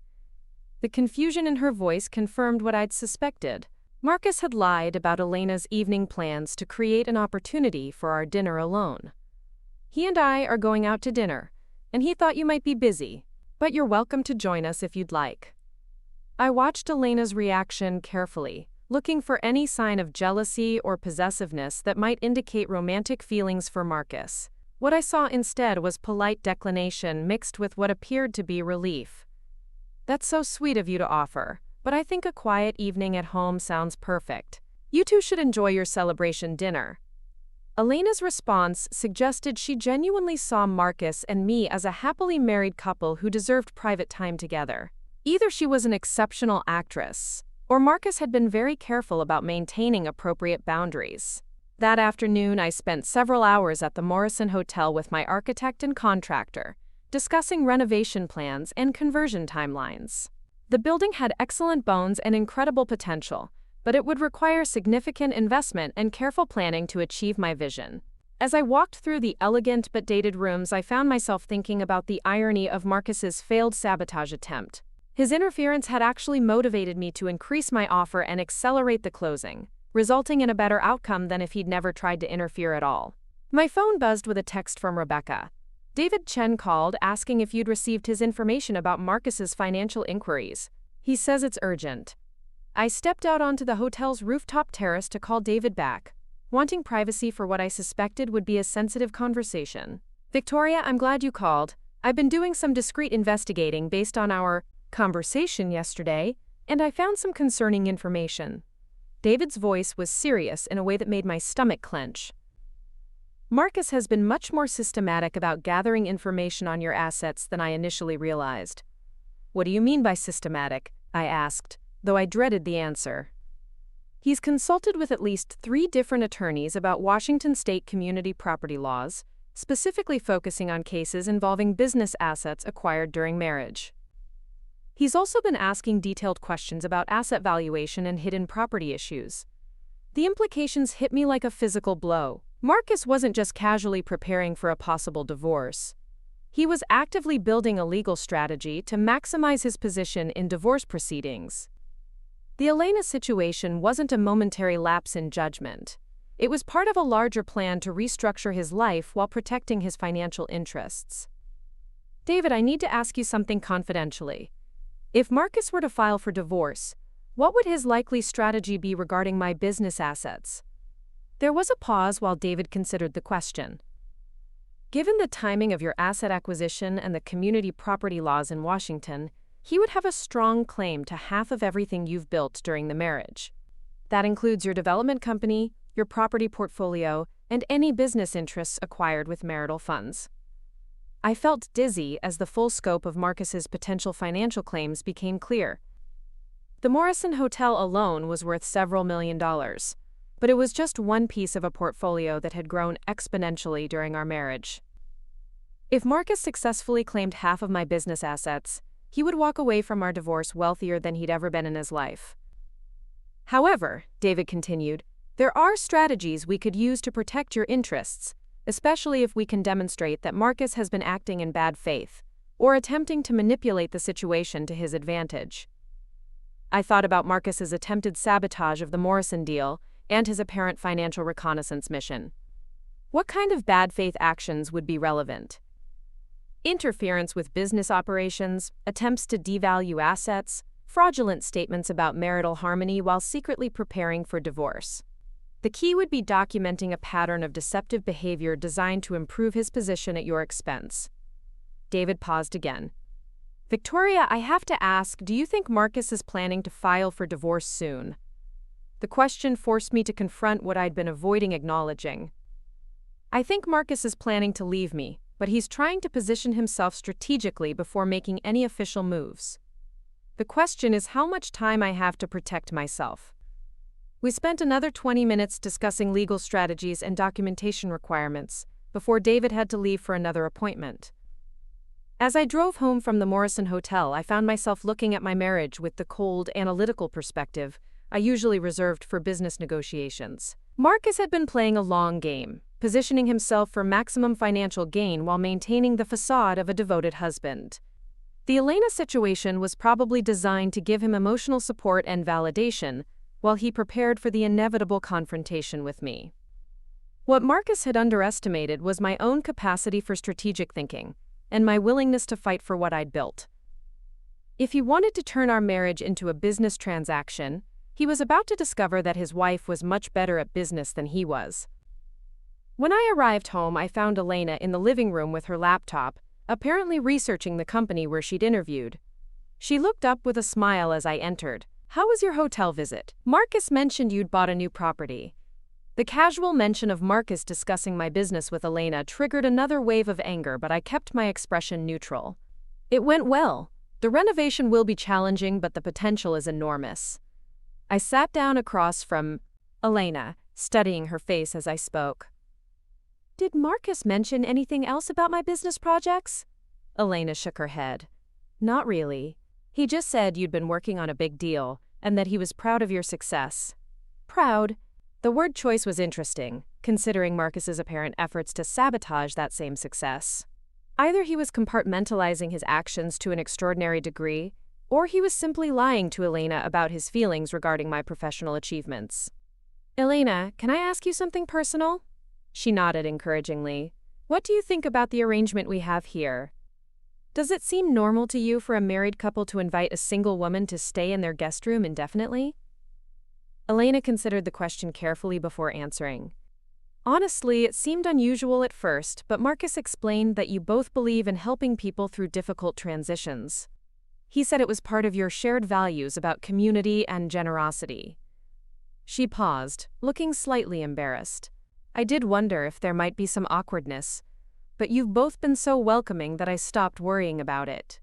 The confusion in her voice confirmed what I'd suspected. Marcus had lied about Elena's evening plans to create an opportunity for our dinner alone. "He and I are going out to dinner, and he thought you might be busy, but you're welcome to join us if you'd like." I watched Elena's reaction carefully, looking for any sign of jealousy or possessiveness that might indicate romantic feelings for Marcus. What I saw instead was polite declination mixed with what appeared to be relief. That's so sweet of you to offer, but I think a quiet evening at home sounds perfect. You two should enjoy your celebration dinner. Elena's response suggested she genuinely saw Marcus and me as a happily married couple who deserved private time together. Either she was an exceptional actress, or Marcus had been very careful about maintaining appropriate boundaries. That afternoon, I spent several hours at the Morrison Hotel with my architect and contractor, discussing renovation plans and conversion timelines. The building had excellent bones and incredible potential, but it would require significant investment and careful planning to achieve my vision. As I walked through the elegant but dated rooms, I found myself thinking about the irony of Marcus's failed sabotage attempt. His interference had actually motivated me to increase my offer and accelerate the closing, resulting in a better outcome than if he'd never tried to interfere at all. My phone buzzed with a text from Rebecca. David Chen called asking if you'd received his information about Marcus's financial inquiries. He says it's urgent. I stepped out onto the hotel's rooftop terrace to call David back, wanting privacy for what I suspected would be a sensitive conversation. Victoria, I'm glad you called. I've been doing some discreet investigating based on our conversation yesterday, and I found some concerning information. David's voice was serious in a way that made my stomach clench. Marcus has been much more systematic about gathering information on your assets than I initially realized. What do you mean by systematic? I asked, though I dreaded the answer. He's consulted with at least 3 different attorneys about Washington state community property laws, specifically focusing on cases involving business assets acquired during marriage. He's also been asking detailed questions about asset valuation and hidden property issues. The implications hit me like a physical blow. Marcus wasn't just casually preparing for a possible divorce. He was actively building a legal strategy to maximize his position in divorce proceedings. The Elena situation wasn't a momentary lapse in judgment. It was part of a larger plan to restructure his life while protecting his financial interests. David, I need to ask you something confidentially. If Marcus were to file for divorce, what would his likely strategy be regarding my business assets? There was a pause while David considered the question. Given the timing of your asset acquisition and the community property laws in Washington, he would have a strong claim to half of everything you've built during the marriage. That includes your development company, your property portfolio, and any business interests acquired with marital funds. I felt dizzy as the full scope of Marcus's potential financial claims became clear. The Morrison Hotel alone was worth several $1 million, but it was just one piece of a portfolio that had grown exponentially during our marriage. If Marcus successfully claimed half of my business assets, he would walk away from our divorce wealthier than he'd ever been in his life. However, David continued, there are strategies we could use to protect your interests, especially if we can demonstrate that Marcus has been acting in bad faith, or attempting to manipulate the situation to his advantage. I thought about Marcus's attempted sabotage of the Morrison deal and his apparent financial reconnaissance mission. What kind of bad faith actions would be relevant? Interference with business operations, attempts to devalue assets, fraudulent statements about marital harmony while secretly preparing for divorce. The key would be documenting a pattern of deceptive behavior designed to improve his position at your expense. David paused again. Victoria, I have to ask, do you think Marcus is planning to file for divorce soon? The question forced me to confront what I'd been avoiding acknowledging. I think Marcus is planning to leave me, but he's trying to position himself strategically before making any official moves. The question is how much time I have to protect myself. We spent another 20 minutes discussing legal strategies and documentation requirements before David had to leave for another appointment. As I drove home from the Morrison Hotel, I found myself looking at my marriage with the cold, analytical perspective I usually reserved for business negotiations. Marcus had been playing a long game, positioning himself for maximum financial gain while maintaining the facade of a devoted husband. The Elena situation was probably designed to give him emotional support and validation, while he prepared for the inevitable confrontation with me. What Marcus had underestimated was my own capacity for strategic thinking, and my willingness to fight for what I'd built. If he wanted to turn our marriage into a business transaction, he was about to discover that his wife was much better at business than he was. When I arrived home, I found Elena in the living room with her laptop, apparently researching the company where she'd interviewed. She looked up with a smile as I entered. How was your hotel visit? Marcus mentioned you'd bought a new property. The casual mention of Marcus discussing my business with Elena triggered another wave of anger, but I kept my expression neutral. It went well. The renovation will be challenging, but the potential is enormous. I sat down across from Elena, studying her face as I spoke. Did Marcus mention anything else about my business projects? Elena shook her head. Not really. He just said you'd been working on a big deal, and that he was proud of your success. Proud? The word choice was interesting, considering Marcus's apparent efforts to sabotage that same success. Either he was compartmentalizing his actions to an extraordinary degree, or he was simply lying to Elena about his feelings regarding my professional achievements. Elena, can I ask you something personal? She nodded encouragingly. What do you think about the arrangement we have here? Does it seem normal to you for a married couple to invite a single woman to stay in their guest room indefinitely? Elena considered the question carefully before answering. Honestly, it seemed unusual at first, but Marcus explained that you both believe in helping people through difficult transitions. He said it was part of your shared values about community and generosity. She paused, looking slightly embarrassed. I did wonder if there might be some awkwardness, but you've both been so welcoming that I stopped worrying about it.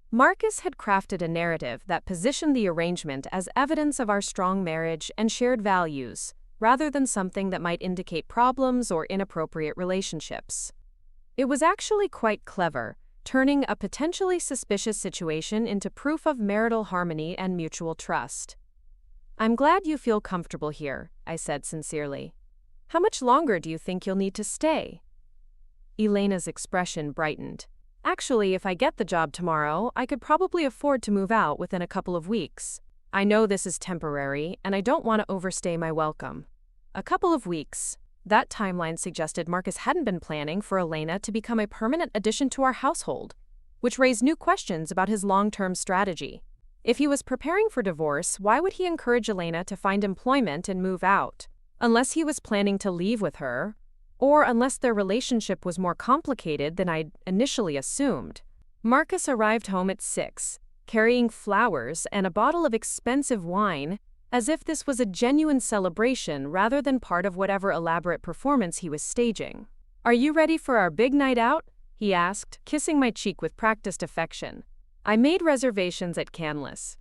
Marcus had crafted a narrative that positioned the arrangement as evidence of our strong marriage and shared values, rather than something that might indicate problems or inappropriate relationships. It was actually quite clever, turning a potentially suspicious situation into proof of marital harmony and mutual trust. I'm glad you feel comfortable here, I said sincerely. How much longer do you think you'll need to stay? Elena's expression brightened. Actually, if I get the job tomorrow, I could probably afford to move out within a couple of weeks. I know this is temporary, and I don't want to overstay my welcome. A couple of weeks. That timeline suggested Marcus hadn't been planning for Elena to become a permanent addition to our household, which raised new questions about his long-term strategy. If he was preparing for divorce, why would he encourage Elena to find employment and move out? Unless he was planning to leave with her, or unless their relationship was more complicated than I'd initially assumed. Marcus arrived home at 6, carrying flowers and a bottle of expensive wine, as if this was a genuine celebration rather than part of whatever elaborate performance he was staging. Are you ready for our big night out? He asked, kissing my cheek with practiced affection. I made reservations at Canlis.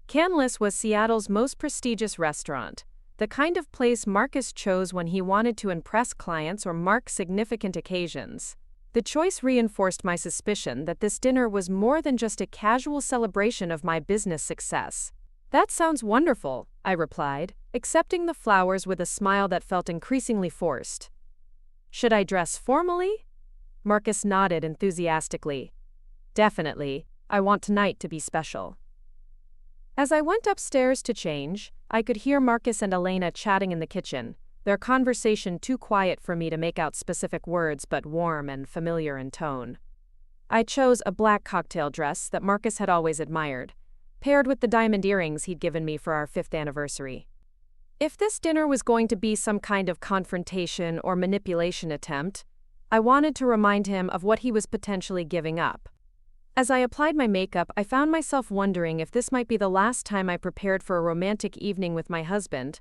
Canlis was Seattle's most prestigious restaurant, the kind of place Marcus chose when he wanted to impress clients or mark significant occasions. The choice reinforced my suspicion that this dinner was more than just a casual celebration of my business success. That sounds wonderful, I replied, accepting the flowers with a smile that felt increasingly forced. Should I dress formally? Marcus nodded enthusiastically. Definitely, I want tonight to be special. As I went upstairs to change, I could hear Marcus and Elena chatting in the kitchen, their conversation too quiet for me to make out specific words but warm and familiar in tone. I chose a black cocktail dress that Marcus had always admired, paired with the diamond earrings he'd given me for our 5th anniversary. If this dinner was going to be some kind of confrontation or manipulation attempt, I wanted to remind him of what he was potentially giving up. As I applied my makeup, I found myself wondering if this might be the last time I prepared for a romantic evening with my husband.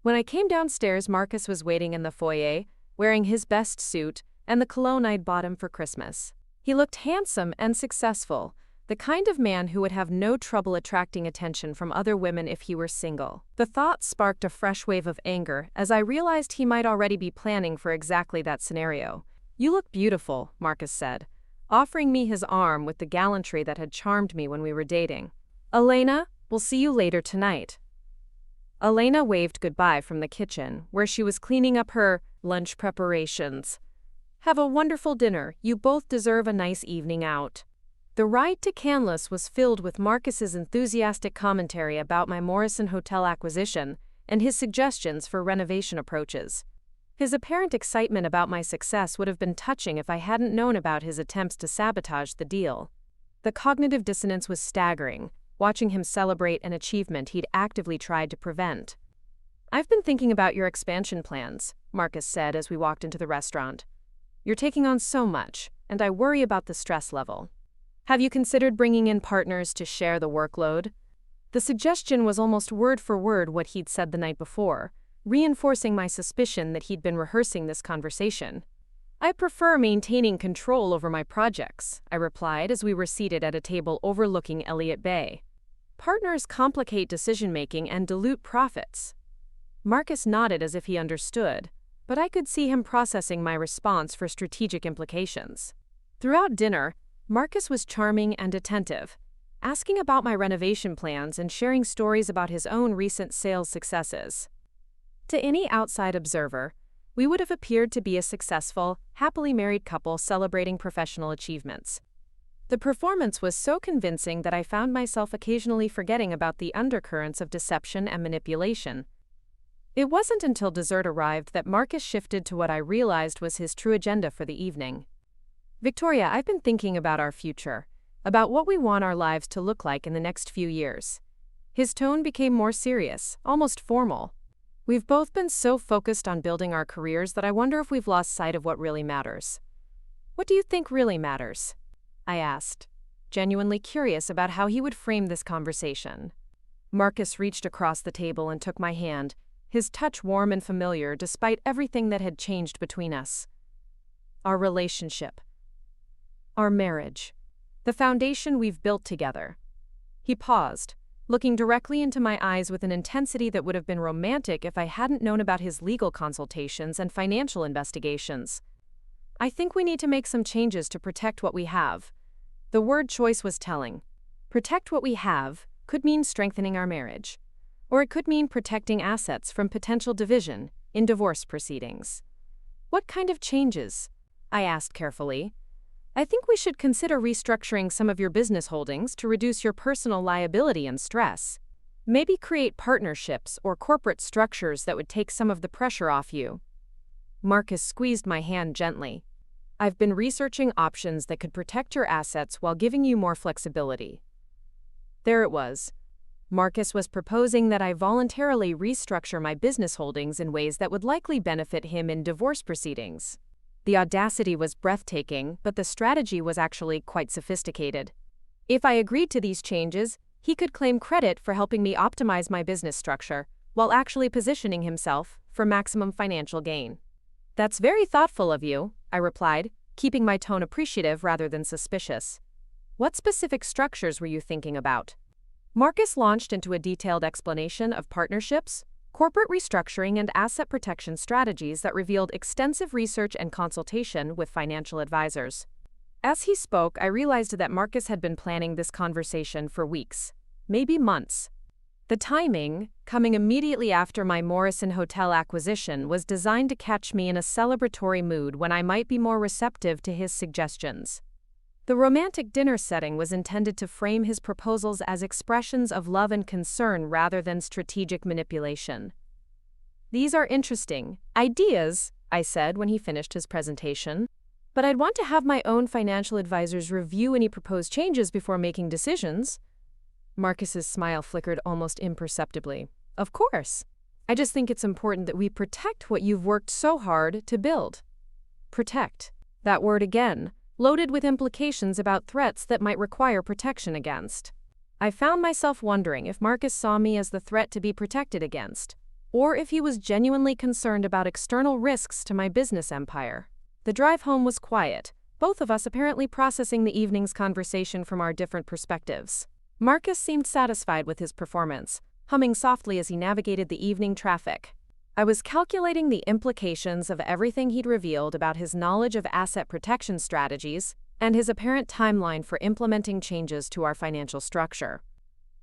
When I came downstairs, Marcus was waiting in the foyer, wearing his best suit and the cologne I'd bought him for Christmas. He looked handsome and successful, the kind of man who would have no trouble attracting attention from other women if he were single. The thought sparked a fresh wave of anger as I realized he might already be planning for exactly that scenario. You look beautiful, Marcus said, offering me his arm with the gallantry that had charmed me when we were dating. Elena, we'll see you later tonight. Elena waved goodbye from the kitchen, where she was cleaning up her lunch preparations. Have a wonderful dinner. You both deserve a nice evening out. The ride to Canlis was filled with Marcus's enthusiastic commentary about my Morrison Hotel acquisition and his suggestions for renovation approaches. His apparent excitement about my success would have been touching if I hadn't known about his attempts to sabotage the deal. The cognitive dissonance was staggering, watching him celebrate an achievement he'd actively tried to prevent. I've been thinking about your expansion plans, Marcus said as we walked into the restaurant. You're taking on so much, and I worry about the stress level. Have you considered bringing in partners to share the workload? The suggestion was almost word for word what he'd said the night before, reinforcing my suspicion that he'd been rehearsing this conversation. I prefer maintaining control over my projects, I replied as we were seated at a table overlooking Elliott Bay. Partners complicate decision-making and dilute profits. Marcus nodded as if he understood, but I could see him processing my response for strategic implications. Throughout dinner, Marcus was charming and attentive, asking about my renovation plans and sharing stories about his own recent sales successes. To any outside observer, we would have appeared to be a successful, happily married couple celebrating professional achievements. The performance was so convincing that I found myself occasionally forgetting about the undercurrents of deception and manipulation. It wasn't until dessert arrived that Marcus shifted to what I realized was his true agenda for the evening. Victoria, I've been thinking about our future, about what we want our lives to look like in the next few years. His tone became more serious, almost formal. We've both been so focused on building our careers that I wonder if we've lost sight of what really matters. What do you think really matters? I asked, genuinely curious about how he would frame this conversation. Marcus reached across the table and took my hand, his touch warm and familiar despite everything that had changed between us. Our relationship. Our marriage. The foundation we've built together. He paused, looking directly into my eyes with an intensity that would have been romantic if I hadn't known about his legal consultations and financial investigations. I think we need to make some changes to protect what we have. The word choice was telling. Protect what we have could mean strengthening our marriage, or it could mean protecting assets from potential division in divorce proceedings. What kind of changes? I asked carefully. I think we should consider restructuring some of your business holdings to reduce your personal liability and stress. Maybe create partnerships or corporate structures that would take some of the pressure off you. Marcus squeezed my hand gently. I've been researching options that could protect your assets while giving you more flexibility. There it was. Marcus was proposing that I voluntarily restructure my business holdings in ways that would likely benefit him in divorce proceedings. The audacity was breathtaking, but the strategy was actually quite sophisticated. If I agreed to these changes, he could claim credit for helping me optimize my business structure, while actually positioning himself for maximum financial gain. That's very thoughtful of you, I replied, keeping my tone appreciative rather than suspicious. What specific structures were you thinking about? Marcus launched into a detailed explanation of partnerships, corporate restructuring, and asset protection strategies that revealed extensive research and consultation with financial advisors. As he spoke, I realized that Marcus had been planning this conversation for weeks, maybe months. The timing, coming immediately after my Morrison Hotel acquisition, was designed to catch me in a celebratory mood when I might be more receptive to his suggestions. The romantic dinner setting was intended to frame his proposals as expressions of love and concern rather than strategic manipulation. These are interesting ideas, I said when he finished his presentation, but I'd want to have my own financial advisors review any proposed changes before making decisions. Marcus's smile flickered almost imperceptibly. Of course. I just think it's important that we protect what you've worked so hard to build. Protect. That word again, loaded with implications about threats that might require protection against. I found myself wondering if Marcus saw me as the threat to be protected against, or if he was genuinely concerned about external risks to my business empire. The drive home was quiet, both of us apparently processing the evening's conversation from our different perspectives. Marcus seemed satisfied with his performance, humming softly as he navigated the evening traffic. I was calculating the implications of everything he'd revealed about his knowledge of asset protection strategies and his apparent timeline for implementing changes to our financial structure.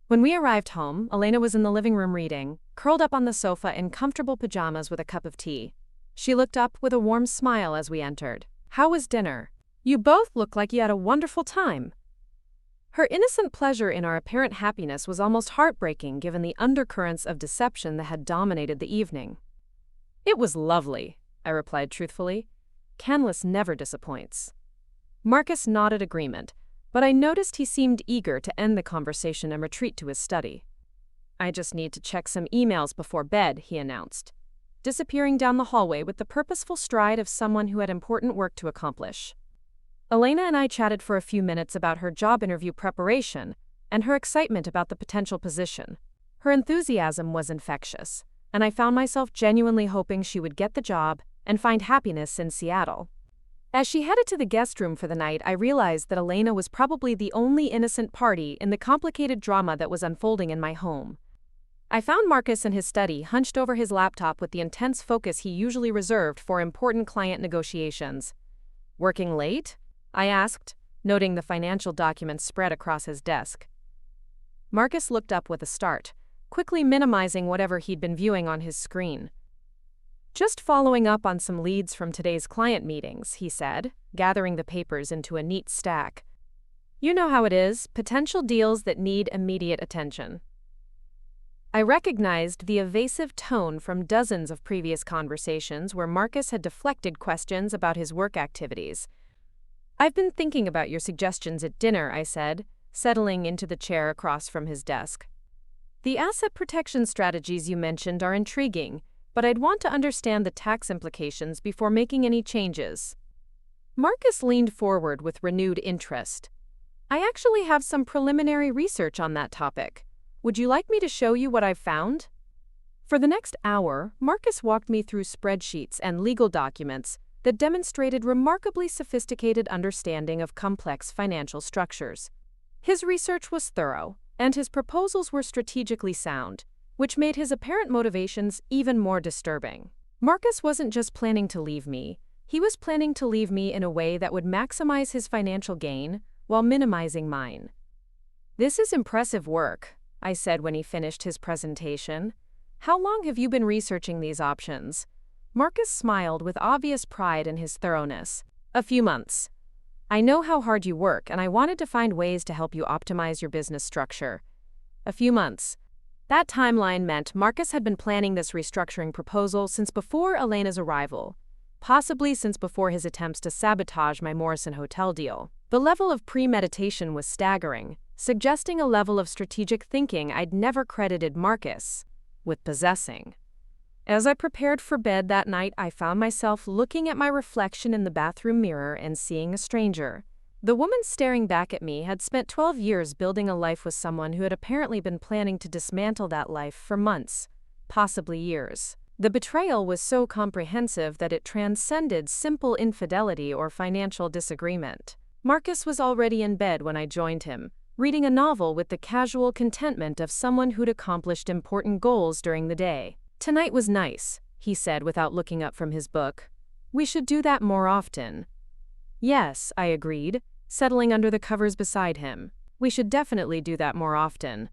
When we arrived home, Elena was in the living room reading, curled up on the sofa in comfortable pajamas with a cup of tea. She looked up with a warm smile as we entered. "How was dinner? You both look like you had a wonderful time." Her innocent pleasure in our apparent happiness was almost heartbreaking given the undercurrents of deception that had dominated the evening. "It was lovely," I replied truthfully. Canlis never disappoints. Marcus nodded agreement, but I noticed he seemed eager to end the conversation and retreat to his study. "I just need to check some emails before bed," he announced, disappearing down the hallway with the purposeful stride of someone who had important work to accomplish. Elena and I chatted for a few minutes about her job interview preparation and her excitement about the potential position. Her enthusiasm was infectious, and I found myself genuinely hoping she would get the job and find happiness in Seattle. As she headed to the guest room for the night, I realized that Elena was probably the only innocent party in the complicated drama that was unfolding in my home. I found Marcus in his study, hunched over his laptop with the intense focus he usually reserved for important client negotiations. "Working late?" I asked, noting the financial documents spread across his desk. Marcus looked up with a start, quickly minimizing whatever he'd been viewing on his screen. "Just following up on some leads from today's client meetings," he said, gathering the papers into a neat stack. "You know how it is, potential deals that need immediate attention." I recognized the evasive tone from dozens of previous conversations where Marcus had deflected questions about his work activities. "I've been thinking about your suggestions at dinner," I said, settling into the chair across from his desk. "The asset protection strategies you mentioned are intriguing, but I'd want to understand the tax implications before making any changes." Marcus leaned forward with renewed interest. "I actually have some preliminary research on that topic. Would you like me to show you what I've found?" For the next hour, Marcus walked me through spreadsheets and legal documents that demonstrated remarkably sophisticated understanding of complex financial structures. His research was thorough, and his proposals were strategically sound, which made his apparent motivations even more disturbing. Marcus wasn't just planning to leave me, he was planning to leave me in a way that would maximize his financial gain while minimizing mine. "This is impressive work," I said when he finished his presentation. "How long have you been researching these options?" Marcus smiled with obvious pride in his thoroughness. "A few months. I know how hard you work, and I wanted to find ways to help you optimize your business structure." A few months. That timeline meant Marcus had been planning this restructuring proposal since before Elena's arrival, possibly since before his attempts to sabotage my Morrison Hotel deal. The level of premeditation was staggering, suggesting a level of strategic thinking I'd never credited Marcus with possessing. As I prepared for bed that night, I found myself looking at my reflection in the bathroom mirror and seeing a stranger. The woman staring back at me had spent 12 years building a life with someone who had apparently been planning to dismantle that life for months, possibly years. The betrayal was so comprehensive that it transcended simple infidelity or financial disagreement. Marcus was already in bed when I joined him, reading a novel with the casual contentment of someone who'd accomplished important goals during the day. "Tonight was nice," he said without looking up from his book. "We should do that more often." "Yes," I agreed, settling under the covers beside him. "We should definitely do that more often."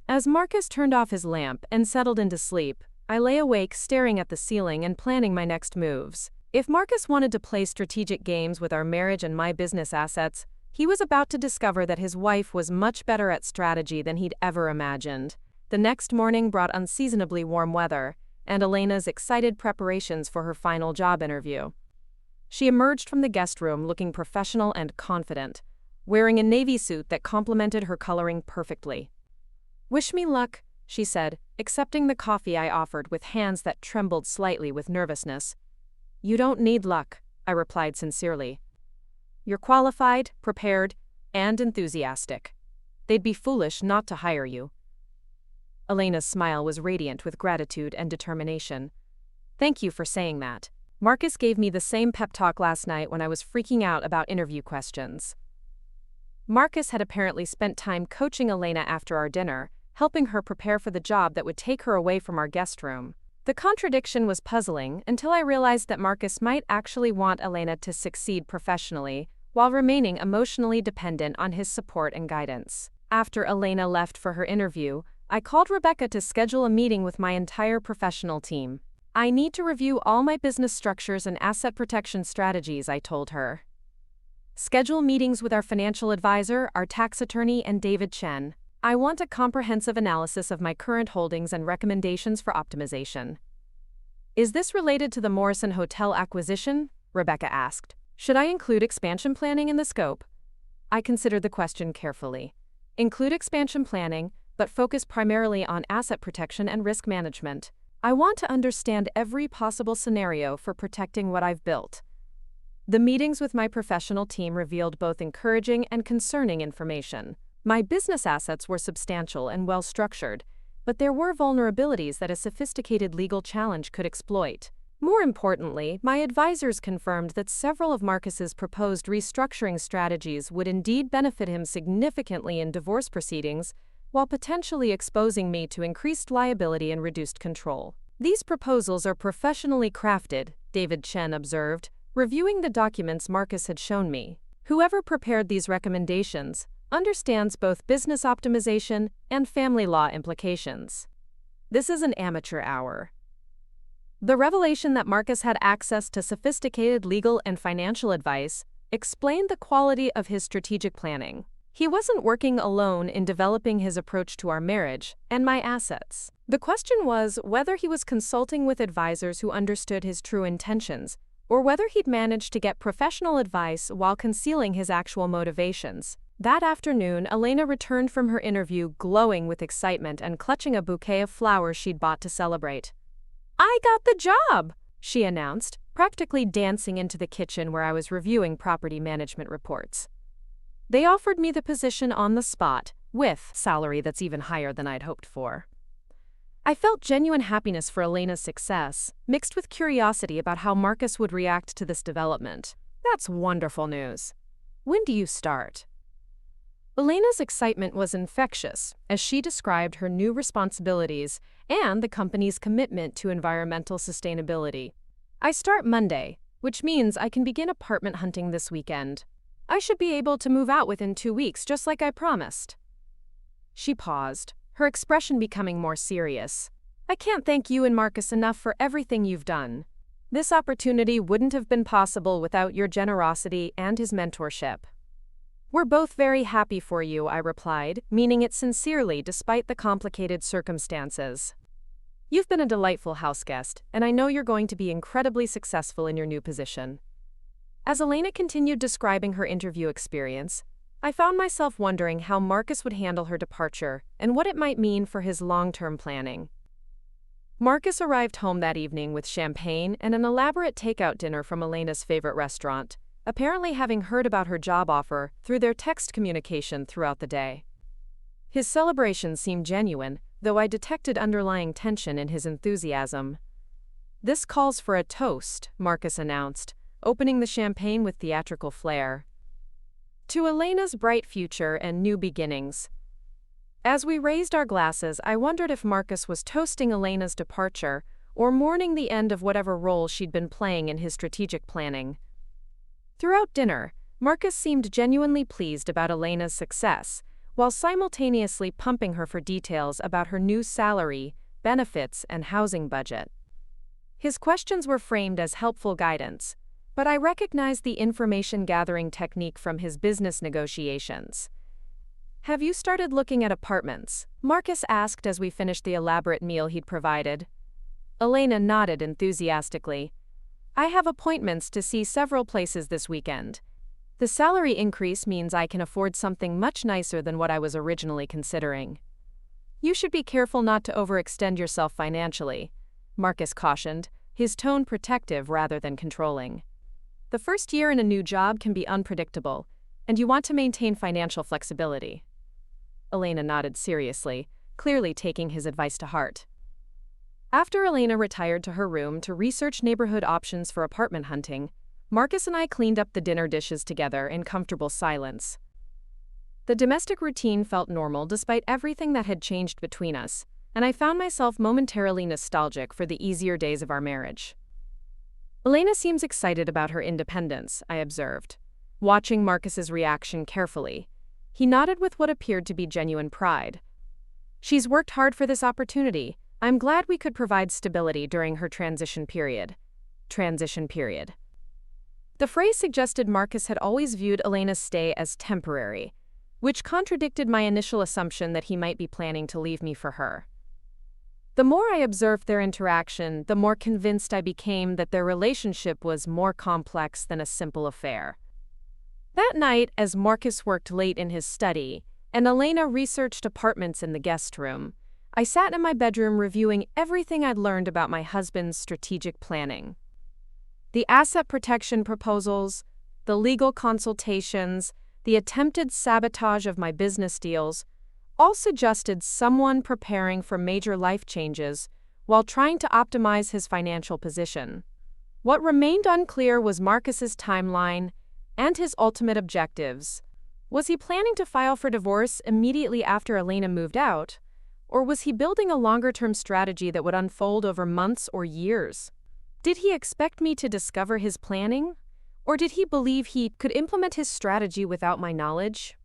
As Marcus turned off his lamp and settled into sleep, I lay awake staring at the ceiling and planning my next moves. If Marcus wanted to play strategic games with our marriage and my business assets, he was about to discover that his wife was much better at strategy than he'd ever imagined. The next morning brought unseasonably warm weather, and Elena's excited preparations for her final job interview. She emerged from the guest room looking professional and confident, wearing a navy suit that complemented her coloring perfectly. "Wish me luck," she said, accepting the coffee I offered with hands that trembled slightly with nervousness. "You don't need luck," I replied sincerely. "You're qualified, prepared, and enthusiastic. They'd be foolish not to hire you." Elena's smile was radiant with gratitude and determination. "Thank you for saying that." Marcus gave me the same pep talk last night when I was freaking out about interview questions. Marcus had apparently spent time coaching Elena after our dinner, helping her prepare for the job that would take her away from our guest room. The contradiction was puzzling until I realized that Marcus might actually want Elena to succeed professionally, while remaining emotionally dependent on his support and guidance. After Elena left for her interview, I called Rebecca to schedule a meeting with my entire professional team. "I need to review all my business structures and asset protection strategies," I told her. "Schedule meetings with our financial advisor, our tax attorney, and David Chen. I want a comprehensive analysis of my current holdings and recommendations for optimization." "Is this related to the Morrison Hotel acquisition?" Rebecca asked. "Should I include expansion planning in the scope?" I considered the question carefully. Include expansion planning, but focus primarily on asset protection and risk management. I want to understand every possible scenario for protecting what I've built. The meetings with my professional team revealed both encouraging and concerning information. My business assets were substantial and well-structured, but there were vulnerabilities that a sophisticated legal challenge could exploit. More importantly, my advisors confirmed that several of Marcus's proposed restructuring strategies would indeed benefit him significantly in divorce proceedings, while potentially exposing me to increased liability and reduced control. These proposals are professionally crafted, David Chen observed, reviewing the documents Marcus had shown me. Whoever prepared these recommendations understands both business optimization and family law implications. This is an amateur hour. The revelation that Marcus had access to sophisticated legal and financial advice explained the quality of his strategic planning. He wasn't working alone in developing his approach to our marriage and my assets. The question was whether he was consulting with advisors who understood his true intentions, or whether he'd managed to get professional advice while concealing his actual motivations. That afternoon, Elena returned from her interview glowing with excitement and clutching a bouquet of flowers she'd bought to celebrate. "I got the job," she announced, practically dancing into the kitchen where I was reviewing property management reports. They offered me the position on the spot, with salary that's even higher than I'd hoped for. I felt genuine happiness for Elena's success, mixed with curiosity about how Marcus would react to this development. That's wonderful news. When do you start? Elena's excitement was infectious as she described her new responsibilities and the company's commitment to environmental sustainability. I start Monday, which means I can begin apartment hunting this weekend. I should be able to move out within 2 weeks, just like I promised. She paused, her expression becoming more serious. I can't thank you and Marcus enough for everything you've done. This opportunity wouldn't have been possible without your generosity and his mentorship. We're both very happy for you, I replied, meaning it sincerely despite the complicated circumstances. You've been a delightful houseguest, and I know you're going to be incredibly successful in your new position. As Elena continued describing her interview experience, I found myself wondering how Marcus would handle her departure and what it might mean for his long-term planning. Marcus arrived home that evening with champagne and an elaborate takeout dinner from Elena's favorite restaurant, apparently having heard about her job offer through their text communication throughout the day. His celebration seemed genuine, though I detected underlying tension in his enthusiasm. This calls for a toast, Marcus announced, opening the champagne with theatrical flair. To Elena's bright future and new beginnings. As we raised our glasses, I wondered if Marcus was toasting Elena's departure or mourning the end of whatever role she'd been playing in his strategic planning. Throughout dinner, Marcus seemed genuinely pleased about Elena's success, while simultaneously pumping her for details about her new salary, benefits, and housing budget. His questions were framed as helpful guidance, but I recognized the information-gathering technique from his business negotiations. Have you started looking at apartments? Marcus asked as we finished the elaborate meal he'd provided. Elena nodded enthusiastically. I have appointments to see several places this weekend. The salary increase means I can afford something much nicer than what I was originally considering. You should be careful not to overextend yourself financially, Marcus cautioned, his tone protective rather than controlling. The first year in a new job can be unpredictable, and you want to maintain financial flexibility. Elena nodded seriously, clearly taking his advice to heart. After Elena retired to her room to research neighborhood options for apartment hunting, Marcus and I cleaned up the dinner dishes together in comfortable silence. The domestic routine felt normal despite everything that had changed between us, and I found myself momentarily nostalgic for the easier days of our marriage. Elena seems excited about her independence, I observed, watching Marcus's reaction carefully. He nodded with what appeared to be genuine pride. She's worked hard for this opportunity. I'm glad we could provide stability during her transition period. Transition period. The phrase suggested Marcus had always viewed Elena's stay as temporary, which contradicted my initial assumption that he might be planning to leave me for her. The more I observed their interaction, the more convinced I became that their relationship was more complex than a simple affair. That night, as Marcus worked late in his study, and Elena researched apartments in the guest room, I sat in my bedroom reviewing everything I'd learned about my husband's strategic planning. The asset protection proposals, the legal consultations, the attempted sabotage of my business deals, all suggested someone preparing for major life changes while trying to optimize his financial position. What remained unclear was Marcus's timeline and his ultimate objectives. Was he planning to file for divorce immediately after Elena moved out, or was he building a longer-term strategy that would unfold over months or years? Did he expect me to discover his planning, or did he believe he could implement his strategy without my knowledge?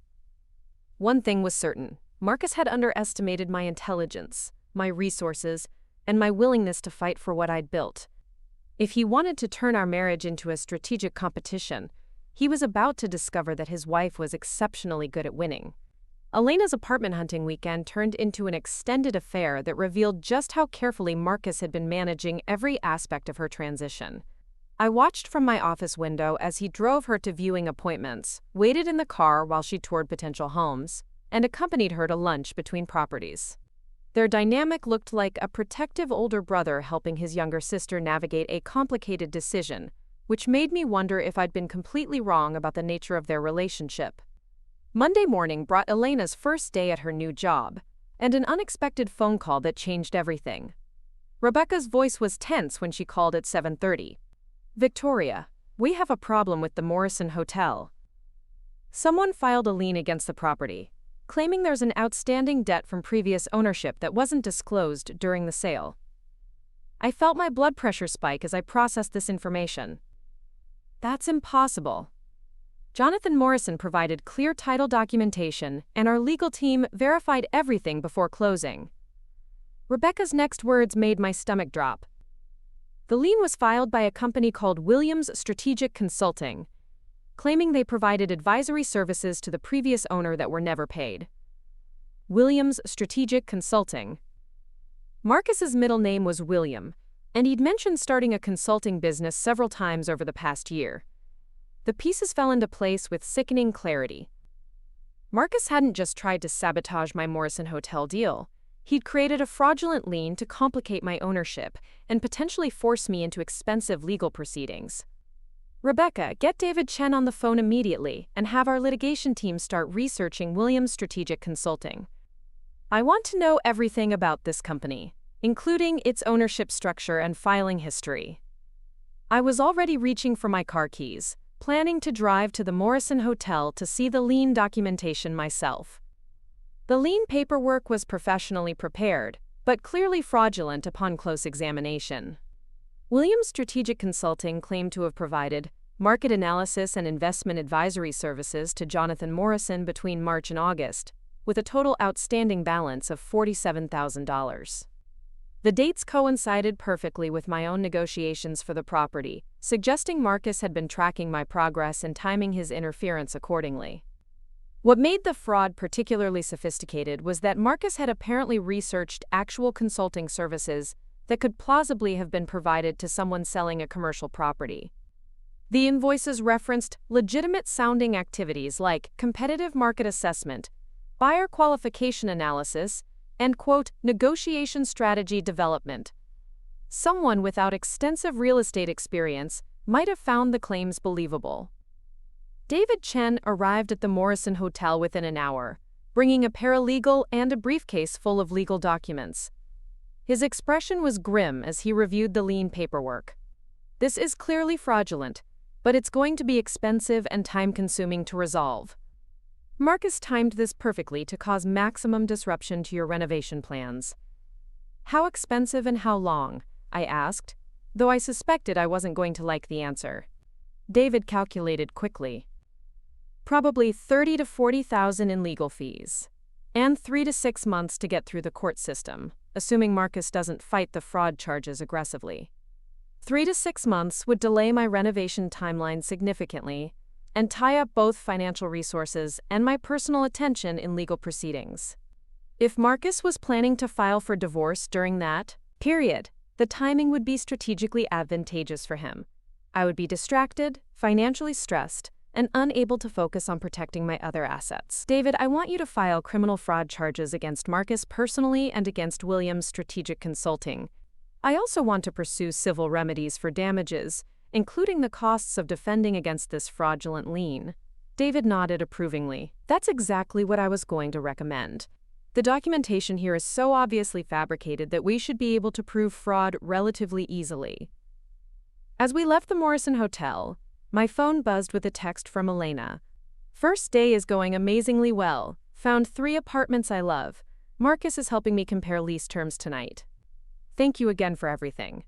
One thing was certain: Marcus had underestimated my intelligence, my resources, and my willingness to fight for what I'd built. If he wanted to turn our marriage into a strategic competition, he was about to discover that his wife was exceptionally good at winning. Elena's apartment hunting weekend turned into an extended affair that revealed just how carefully Marcus had been managing every aspect of her transition. I watched from my office window as he drove her to viewing appointments, waited in the car while she toured potential homes, and accompanied her to lunch between properties. Their dynamic looked like a protective older brother helping his younger sister navigate a complicated decision, which made me wonder if I'd been completely wrong about the nature of their relationship. Monday morning brought Elena's first day at her new job, and an unexpected phone call that changed everything. Rebecca's voice was tense when she called at 7:30. "Victoria, we have a problem with the Morrison Hotel. Someone filed a lien against the property, claiming there's an outstanding debt from previous ownership that wasn't disclosed during the sale." I felt my blood pressure spike as I processed this information. That's impossible. Jonathan Morrison provided clear title documentation, and our legal team verified everything before closing. Rebecca's next words made my stomach drop. The lien was filed by a company called Williams Strategic Consulting, claiming they provided advisory services to the previous owner that were never paid. Williams Strategic Consulting. Marcus's middle name was William, and he'd mentioned starting a consulting business several times over the past year. The pieces fell into place with sickening clarity. Marcus hadn't just tried to sabotage my Morrison Hotel deal. He'd created a fraudulent lien to complicate my ownership and potentially force me into expensive legal proceedings. "Rebecca, get David Chen on the phone immediately and have our litigation team start researching Williams Strategic Consulting. I want to know everything about this company, including its ownership structure and filing history." I was already reaching for my car keys, planning to drive to the Morrison Hotel to see the lien documentation myself. The lien paperwork was professionally prepared, but clearly fraudulent upon close examination. Williams Strategic Consulting claimed to have provided market analysis and investment advisory services to Jonathan Morrison between March and August, with a total outstanding balance of $47,000. The dates coincided perfectly with my own negotiations for the property, suggesting Marcus had been tracking my progress and timing his interference accordingly. What made the fraud particularly sophisticated was that Marcus had apparently researched actual consulting services that could plausibly have been provided to someone selling a commercial property. The invoices referenced legitimate-sounding activities like competitive market assessment, buyer qualification analysis, and, quote, negotiation strategy development. Someone without extensive real estate experience might have found the claims believable. David Chen arrived at the Morrison Hotel within an hour, bringing a paralegal and a briefcase full of legal documents. His expression was grim as he reviewed the lien paperwork. "This is clearly fraudulent, but it's going to be expensive and time-consuming to resolve. Marcus timed this perfectly to cause maximum disruption to your renovation plans." "How expensive and how long?" I asked, though I suspected I wasn't going to like the answer. David calculated quickly. "Probably $30,000 to $40,000 in legal fees, and 3 to 6 months to get through the court system, assuming Marcus doesn't fight the fraud charges aggressively. 3 to 6 months would delay my renovation timeline significantly and tie up both financial resources and my personal attention in legal proceedings. If Marcus was planning to file for divorce during that period, the timing would be strategically advantageous for him. I would be distracted, financially stressed, and unable to focus on protecting my other assets. David, I want you to file criminal fraud charges against Marcus personally and against Williams Strategic Consulting. I also want to pursue civil remedies for damages, including the costs of defending against this fraudulent lien. David nodded approvingly. That's exactly what I was going to recommend. The documentation here is so obviously fabricated that we should be able to prove fraud relatively easily. As we left the Morrison Hotel, my phone buzzed with a text from Elena. First day is going amazingly well. Found 3 apartments I love. Marcus is helping me compare lease terms tonight. Thank you again for everything.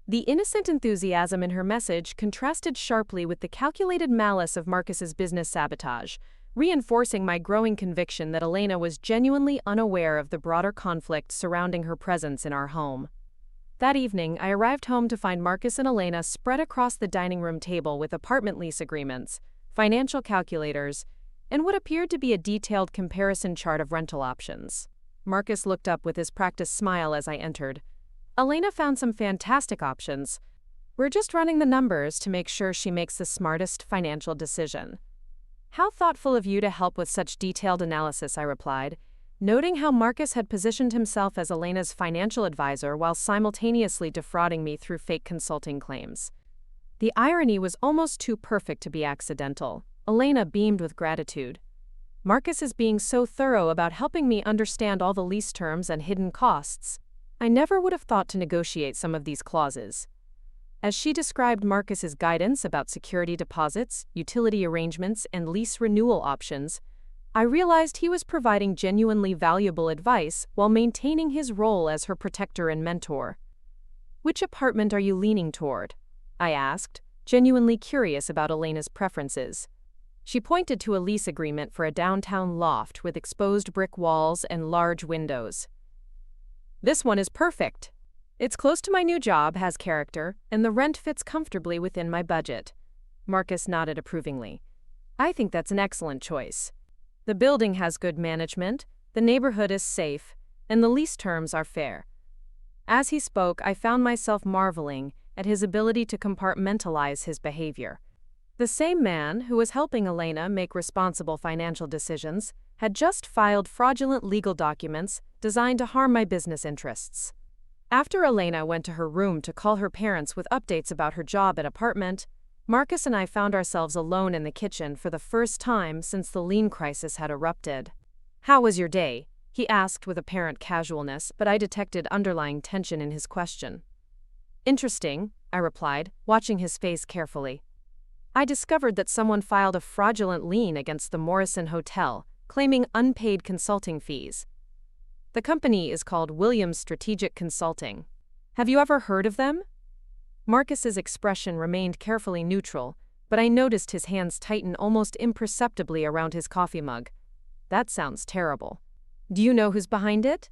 The innocent enthusiasm in her message contrasted sharply with the calculated malice of Marcus's business sabotage, reinforcing my growing conviction that Elena was genuinely unaware of the broader conflict surrounding her presence in our home. That evening, I arrived home to find Marcus and Elena spread across the dining room table with apartment lease agreements, financial calculators, and what appeared to be a detailed comparison chart of rental options. Marcus looked up with his practiced smile as I entered. Elena found some fantastic options. We're just running the numbers to make sure she makes the smartest financial decision. How thoughtful of you to help with such detailed analysis, I replied, noting how Marcus had positioned himself as Elena's financial advisor while simultaneously defrauding me through fake consulting claims. The irony was almost too perfect to be accidental. Elena beamed with gratitude. Marcus is being so thorough about helping me understand all the lease terms and hidden costs. I never would have thought to negotiate some of these clauses. As she described Marcus's guidance about security deposits, utility arrangements, and lease renewal options, I realized he was providing genuinely valuable advice while maintaining his role as her protector and mentor. Which apartment are you leaning toward? I asked, genuinely curious about Elena's preferences. She pointed to a lease agreement for a downtown loft with exposed brick walls and large windows. This one is perfect. It's close to my new job, has character, and the rent fits comfortably within my budget. Marcus nodded approvingly. I think that's an excellent choice. The building has good management, the neighborhood is safe, and the lease terms are fair. As he spoke, I found myself marveling at his ability to compartmentalize his behavior. The same man who was helping Elena make responsible financial decisions had just filed fraudulent legal documents designed to harm my business interests. After Elena went to her room to call her parents with updates about her job and apartment, Marcus and I found ourselves alone in the kitchen for the first time since the lien crisis had erupted. How was your day? He asked with apparent casualness, but I detected underlying tension in his question. Interesting, I replied, watching his face carefully. I discovered that someone filed a fraudulent lien against the Morrison Hotel, claiming unpaid consulting fees. The company is called Williams Strategic Consulting. Have you ever heard of them? Marcus's expression remained carefully neutral, but I noticed his hands tighten almost imperceptibly around his coffee mug. That sounds terrible. Do you know who's behind it?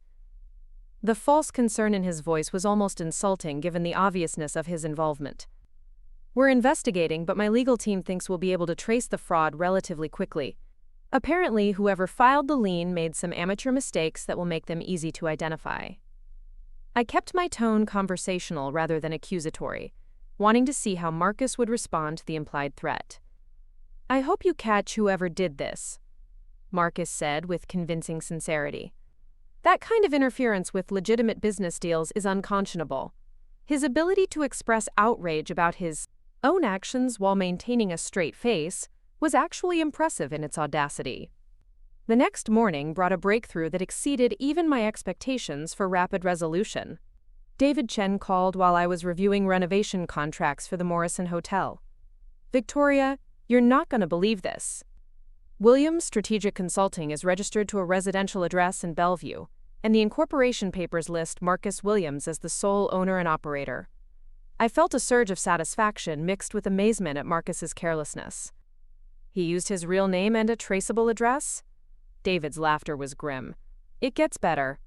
The false concern in his voice was almost insulting given the obviousness of his involvement. We're investigating, but my legal team thinks we'll be able to trace the fraud relatively quickly. Apparently, whoever filed the lien made some amateur mistakes that will make them easy to identify. I kept my tone conversational rather than accusatory, wanting to see how Marcus would respond to the implied threat. I hope you catch whoever did this, Marcus said with convincing sincerity. That kind of interference with legitimate business deals is unconscionable. His ability to express outrage about his own actions while maintaining a straight face was actually impressive in its audacity. The next morning brought a breakthrough that exceeded even my expectations for rapid resolution. David Chen called while I was reviewing renovation contracts for the Morrison Hotel. Victoria, you're not going to believe this. Williams Strategic Consulting is registered to a residential address in Bellevue, and the incorporation papers list Marcus Williams as the sole owner and operator. I felt a surge of satisfaction mixed with amazement at Marcus's carelessness. He used his real name and a traceable address? David's laughter was grim. It gets better.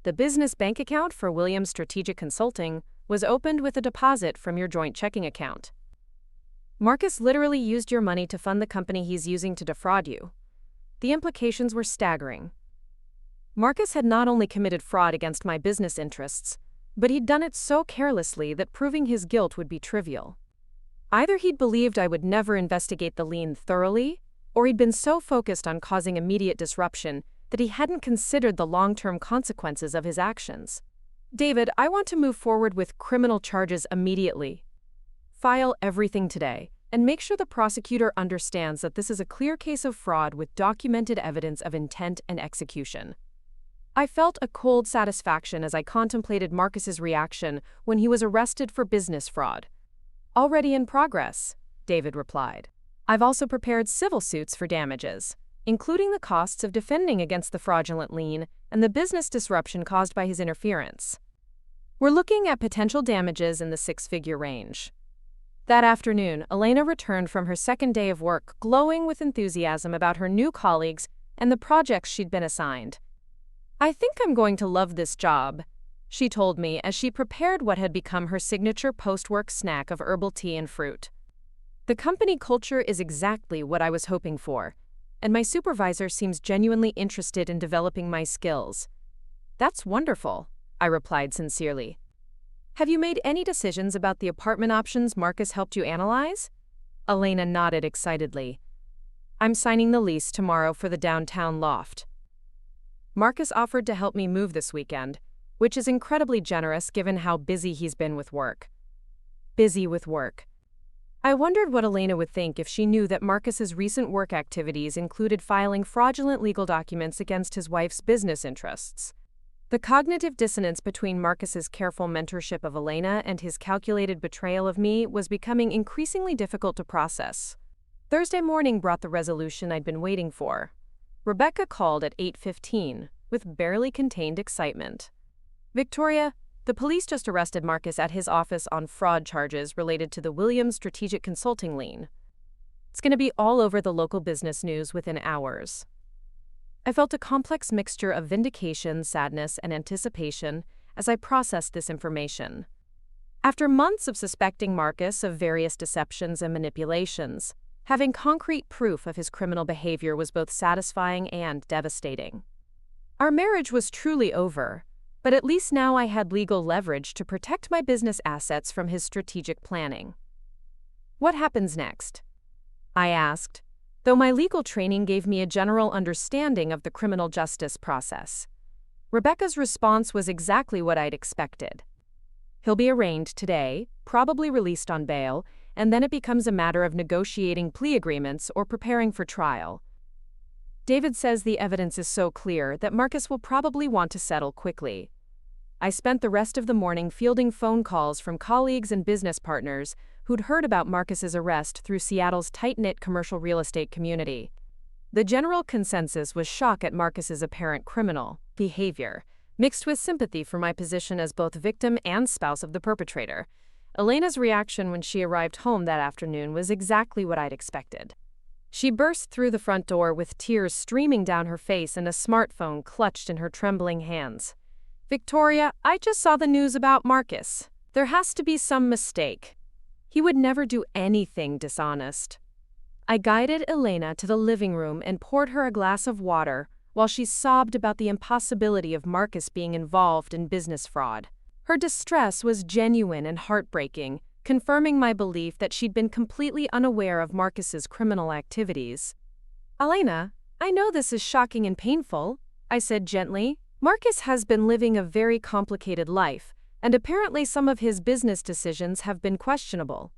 The business bank account for Williams Strategic Consulting was opened with a deposit from your joint checking account. Marcus literally used your money to fund the company he's using to defraud you. The implications were staggering. Marcus had not only committed fraud against my business interests, but he'd done it so carelessly that proving his guilt would be trivial. Either he'd believed I would never investigate the lien thoroughly, or he'd been so focused on causing immediate disruption that he hadn't considered the long-term consequences of his actions. David, I want to move forward with criminal charges immediately. File everything today, and make sure the prosecutor understands that this is a clear case of fraud with documented evidence of intent and execution. I felt a cold satisfaction as I contemplated Marcus's reaction when he was arrested for business fraud. Already in progress, David replied. I've also prepared civil suits for damages, including the costs of defending against the fraudulent lien and the business disruption caused by his interference. We're looking at potential damages in the six-figure range. That afternoon, Elena returned from her second day of work, glowing with enthusiasm about her new colleagues and the projects she'd been assigned. I think I'm going to love this job, she told me as she prepared what had become her signature post-work snack of herbal tea and fruit. The company culture is exactly what I was hoping for, and my supervisor seems genuinely interested in developing my skills. That's wonderful, I replied sincerely. Have you made any decisions about the apartment options Marcus helped you analyze? Elena nodded excitedly. I'm signing the lease tomorrow for the downtown loft. Marcus offered to help me move this weekend, which is incredibly generous given how busy he's been with work. Busy with work. I wondered what Elena would think if she knew that Marcus's recent work activities included filing fraudulent legal documents against his wife's business interests. The cognitive dissonance between Marcus's careful mentorship of Elena and his calculated betrayal of me was becoming increasingly difficult to process. Thursday morning brought the resolution I'd been waiting for. Rebecca called at 8:15, with barely contained excitement. Victoria, the police just arrested Marcus at his office on fraud charges related to the Williams Strategic Consulting lien. It's going to be all over the local business news within hours. I felt a complex mixture of vindication, sadness, and anticipation as I processed this information. After months of suspecting Marcus of various deceptions and manipulations, having concrete proof of his criminal behavior was both satisfying and devastating. Our marriage was truly over, but at least now I had legal leverage to protect my business assets from his strategic planning. What happens next? I asked, though my legal training gave me a general understanding of the criminal justice process. Rebecca's response was exactly what I'd expected. He'll be arraigned today, probably released on bail, and then it becomes a matter of negotiating plea agreements or preparing for trial. David says the evidence is so clear that Marcus will probably want to settle quickly. I spent the rest of the morning fielding phone calls from colleagues and business partners who'd heard about Marcus's arrest through Seattle's tight-knit commercial real estate community. The general consensus was shock at Marcus's apparent criminal behavior, mixed with sympathy for my position as both victim and spouse of the perpetrator. Elena's reaction when she arrived home that afternoon was exactly what I'd expected. She burst through the front door with tears streaming down her face and a smartphone clutched in her trembling hands. Victoria, I just saw the news about Marcus. There has to be some mistake. He would never do anything dishonest. I guided Elena to the living room and poured her a glass of water while she sobbed about the impossibility of Marcus being involved in business fraud. Her distress was genuine and heartbreaking, confirming my belief that she'd been completely unaware of Marcus's criminal activities. Elena, I know this is shocking and painful, I said gently. Marcus has been living a very complicated life, and apparently some of his business decisions have been questionable.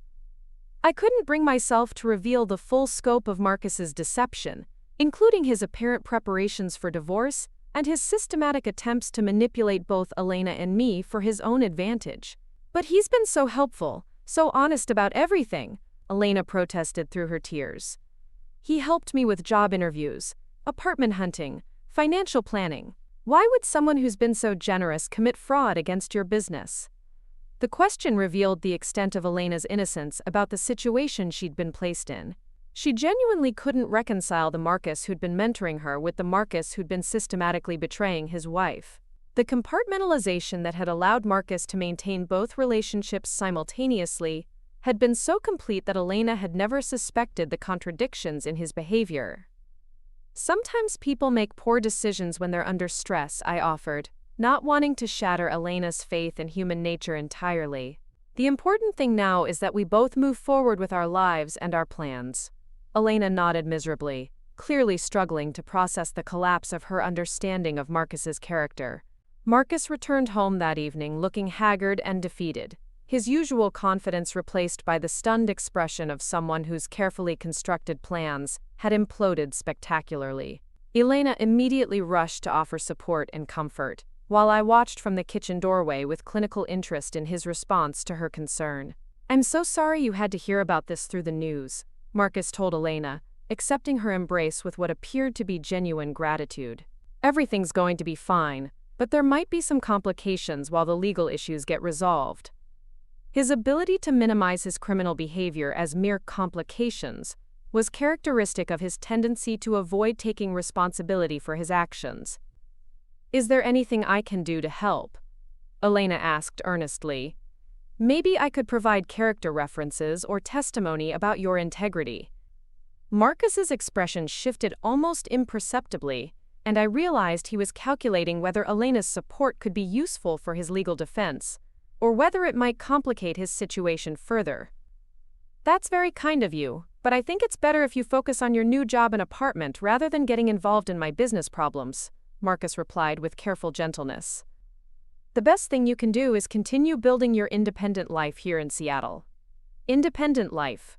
I couldn't bring myself to reveal the full scope of Marcus's deception, including his apparent preparations for divorce and his systematic attempts to manipulate both Elena and me for his own advantage. But he's been so helpful, so honest about everything, Elena protested through her tears. He helped me with job interviews, apartment hunting, financial planning. Why would someone who's been so generous commit fraud against your business? The question revealed the extent of Elena's innocence about the situation she'd been placed in. She genuinely couldn't reconcile the Marcus who'd been mentoring her with the Marcus who'd been systematically betraying his wife. The compartmentalization that had allowed Marcus to maintain both relationships simultaneously had been so complete that Elena had never suspected the contradictions in his behavior. Sometimes people make poor decisions when they're under stress, I offered, not wanting to shatter Elena's faith in human nature entirely. The important thing now is that we both move forward with our lives and our plans. Elena nodded miserably, clearly struggling to process the collapse of her understanding of Marcus's character. Marcus returned home that evening looking haggard and defeated, his usual confidence replaced by the stunned expression of someone whose carefully constructed plans had imploded spectacularly. Elena immediately rushed to offer support and comfort, while I watched from the kitchen doorway with clinical interest in his response to her concern. "I'm so sorry you had to hear about this through the news," Marcus told Elena, accepting her embrace with what appeared to be genuine gratitude. "Everything's going to be fine, but there might be some complications while the legal issues get resolved." His ability to minimize his criminal behavior as mere complications was characteristic of his tendency to avoid taking responsibility for his actions. "Is there anything I can do to help?" Elena asked earnestly. "Maybe I could provide character references or testimony about your integrity." Marcus's expression shifted almost imperceptibly, and I realized he was calculating whether Elena's support could be useful for his legal defense, or whether it might complicate his situation further. "That's very kind of you, but I think it's better if you focus on your new job and apartment rather than getting involved in my business problems," Marcus replied with careful gentleness. "The best thing you can do is continue building your independent life here in Seattle." Independent life.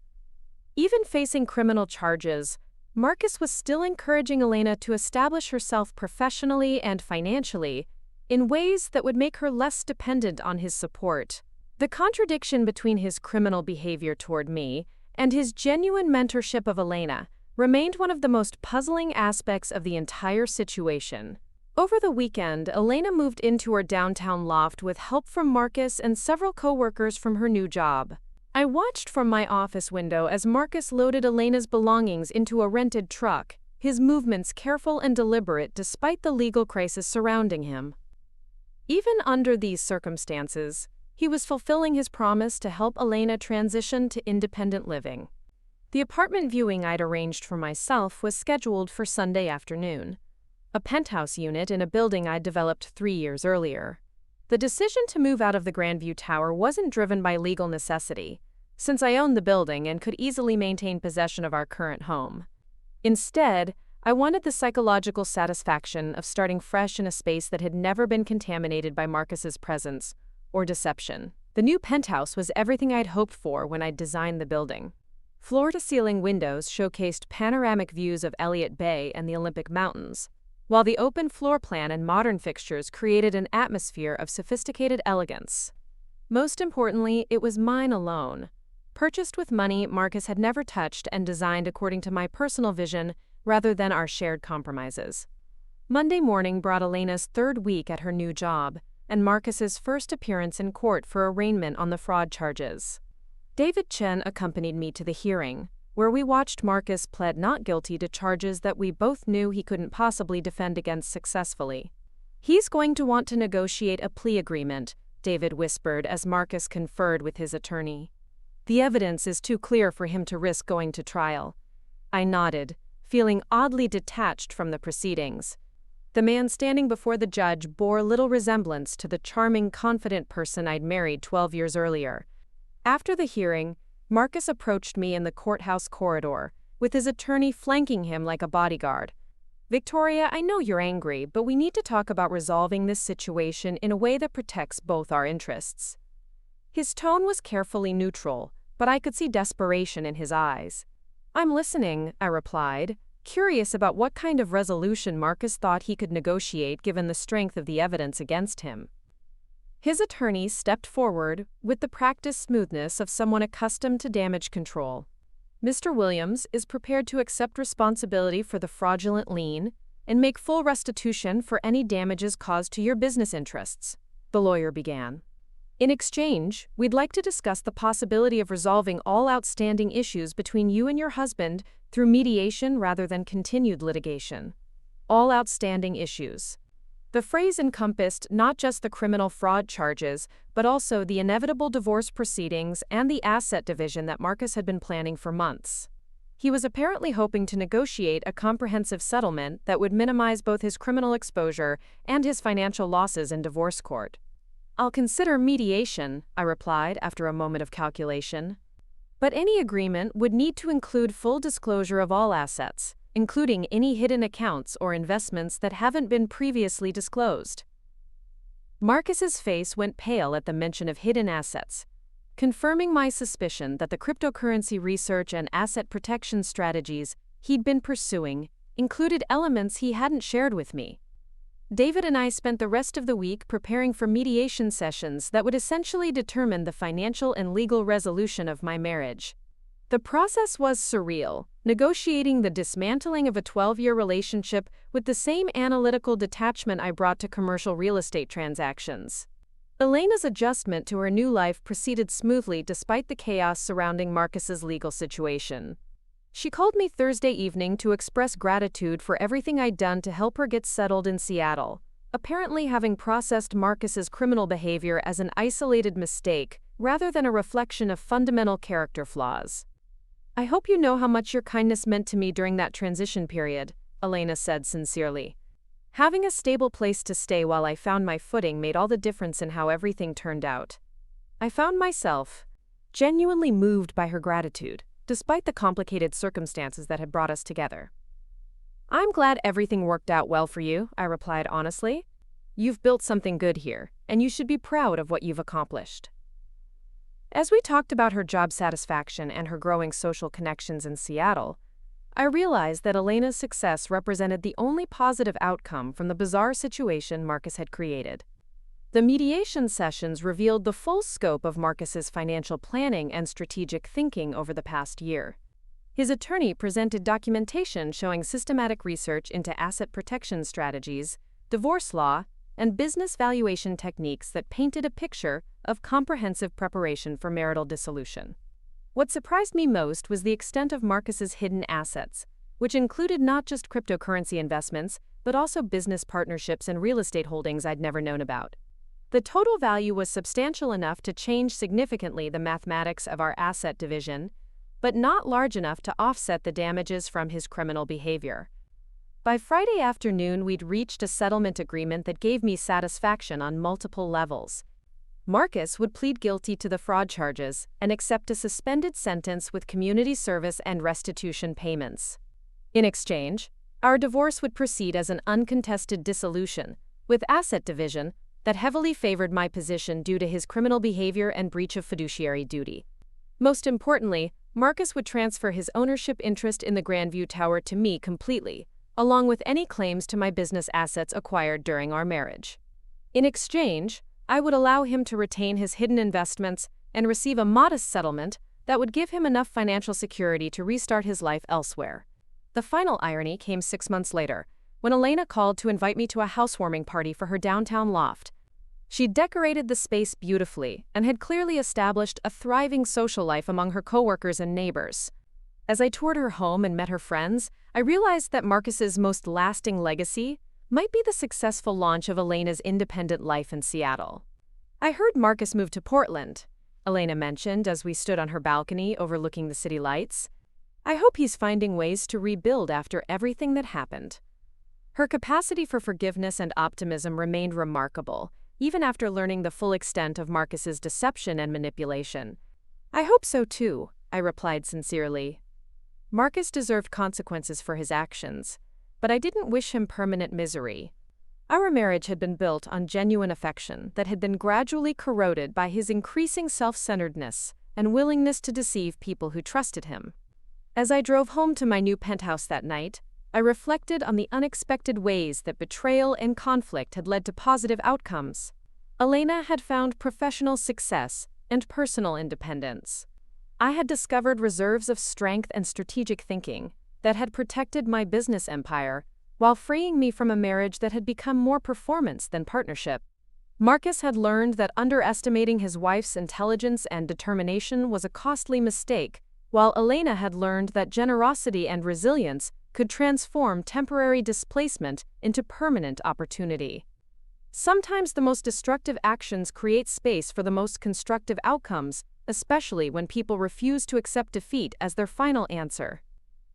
Even facing criminal charges, Marcus was still encouraging Elena to establish herself professionally and financially in ways that would make her less dependent on his support. The contradiction between his criminal behavior toward me and his genuine mentorship of Elena remained one of the most puzzling aspects of the entire situation. Over the weekend, Elena moved into her downtown loft with help from Marcus and several co-workers from her new job. I watched from my office window as Marcus loaded Elena's belongings into a rented truck, his movements careful and deliberate despite the legal crisis surrounding him. Even under these circumstances, he was fulfilling his promise to help Elena transition to independent living. The apartment viewing I'd arranged for myself was scheduled for Sunday afternoon, a penthouse unit in a building I'd developed 3 years earlier. The decision to move out of the Grandview Tower wasn't driven by legal necessity, since I owned the building and could easily maintain possession of our current home. Instead, I wanted the psychological satisfaction of starting fresh in a space that had never been contaminated by Marcus's presence or deception. The new penthouse was everything I'd hoped for when I'd designed the building. Floor-to-ceiling windows showcased panoramic views of Elliott Bay and the Olympic Mountains, while the open floor plan and modern fixtures created an atmosphere of sophisticated elegance. Most importantly, it was mine alone. Purchased with money Marcus had never touched and designed according to my personal vision rather than our shared compromises. Monday morning brought Elena's 3rd week at her new job, and Marcus's first appearance in court for arraignment on the fraud charges. David Chen accompanied me to the hearing, where we watched Marcus plead not guilty to charges that we both knew he couldn't possibly defend against successfully. "He's going to want to negotiate a plea agreement," David whispered as Marcus conferred with his attorney. "The evidence is too clear for him to risk going to trial." I nodded, feeling oddly detached from the proceedings. The man standing before the judge bore little resemblance to the charming, confident person I'd married 12 years earlier. After the hearing, Marcus approached me in the courthouse corridor, with his attorney flanking him like a bodyguard. "Victoria, I know you're angry, but we need to talk about resolving this situation in a way that protects both our interests." His tone was carefully neutral, but I could see desperation in his eyes. "I'm listening," I replied, curious about what kind of resolution Marcus thought he could negotiate given the strength of the evidence against him. His attorney stepped forward with the practiced smoothness of someone accustomed to damage control. "Mr. Williams is prepared to accept responsibility for the fraudulent lien and make full restitution for any damages caused to your business interests," the lawyer began. "In exchange, we'd like to discuss the possibility of resolving all outstanding issues between you and your husband through mediation rather than continued litigation." All outstanding issues. The phrase encompassed not just the criminal fraud charges, but also the inevitable divorce proceedings and the asset division that Marcus had been planning for months. He was apparently hoping to negotiate a comprehensive settlement that would minimize both his criminal exposure and his financial losses in divorce court. "I'll consider mediation," I replied after a moment of calculation. "But any agreement would need to include full disclosure of all assets, including any hidden accounts or investments that haven't been previously disclosed." Marcus's face went pale at the mention of hidden assets, confirming my suspicion that the cryptocurrency research and asset protection strategies he'd been pursuing included elements he hadn't shared with me. David and I spent the rest of the week preparing for mediation sessions that would essentially determine the financial and legal resolution of my marriage. The process was surreal, negotiating the dismantling of a 12-year relationship with the same analytical detachment I brought to commercial real estate transactions. Elena's adjustment to her new life proceeded smoothly despite the chaos surrounding Marcus's legal situation. She called me Thursday evening to express gratitude for everything I'd done to help her get settled in Seattle, apparently having processed Marcus's criminal behavior as an isolated mistake rather than a reflection of fundamental character flaws. "I hope you know how much your kindness meant to me during that transition period," Elena said sincerely. "Having a stable place to stay while I found my footing made all the difference in how everything turned out." I found myself genuinely moved by her gratitude, despite the complicated circumstances that had brought us together. "I'm glad everything worked out well for you," I replied honestly. "You've built something good here, and you should be proud of what you've accomplished." As we talked about her job satisfaction and her growing social connections in Seattle, I realized that Elena's success represented the only positive outcome from the bizarre situation Marcus had created. The mediation sessions revealed the full scope of Marcus's financial planning and strategic thinking over the past year. His attorney presented documentation showing systematic research into asset protection strategies, divorce law, and business valuation techniques that painted a picture of comprehensive preparation for marital dissolution. What surprised me most was the extent of Marcus's hidden assets, which included not just cryptocurrency investments, but also business partnerships and real estate holdings I'd never known about. The total value was substantial enough to change significantly the mathematics of our asset division, but not large enough to offset the damages from his criminal behavior. By Friday afternoon, we'd reached a settlement agreement that gave me satisfaction on multiple levels. Marcus would plead guilty to the fraud charges and accept a suspended sentence with community service and restitution payments. In exchange, our divorce would proceed as an uncontested dissolution, with asset division that heavily favored my position due to his criminal behavior and breach of fiduciary duty. Most importantly, Marcus would transfer his ownership interest in the Grandview Tower to me completely, along with any claims to my business assets acquired during our marriage. In exchange, I would allow him to retain his hidden investments and receive a modest settlement that would give him enough financial security to restart his life elsewhere. The final irony came 6 months later, when Elena called to invite me to a housewarming party for her downtown loft. She'd decorated the space beautifully and had clearly established a thriving social life among her coworkers and neighbors. As I toured her home and met her friends, I realized that Marcus's most lasting legacy might be the successful launch of Elena's independent life in Seattle. "I heard Marcus moved to Portland," Elena mentioned as we stood on her balcony overlooking the city lights. "I hope he's finding ways to rebuild after everything that happened." Her capacity for forgiveness and optimism remained remarkable, even after learning the full extent of Marcus's deception and manipulation. "I hope so too," I replied sincerely. Marcus deserved consequences for his actions, but I didn't wish him permanent misery. Our marriage had been built on genuine affection that had been gradually corroded by his increasing self-centeredness and willingness to deceive people who trusted him. As I drove home to my new penthouse that night, I reflected on the unexpected ways that betrayal and conflict had led to positive outcomes. Elena had found professional success and personal independence. I had discovered reserves of strength and strategic thinking that had protected my business empire while freeing me from a marriage that had become more performance than partnership. Marcus had learned that underestimating his wife's intelligence and determination was a costly mistake, while Elena had learned that generosity and resilience could transform temporary displacement into permanent opportunity. Sometimes the most destructive actions create space for the most constructive outcomes, especially when people refuse to accept defeat as their final answer.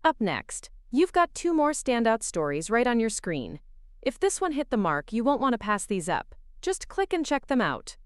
Up next, you've got 2 more standout stories right on your screen. If this one hit the mark, you won't want to pass these up. Just click and check them out.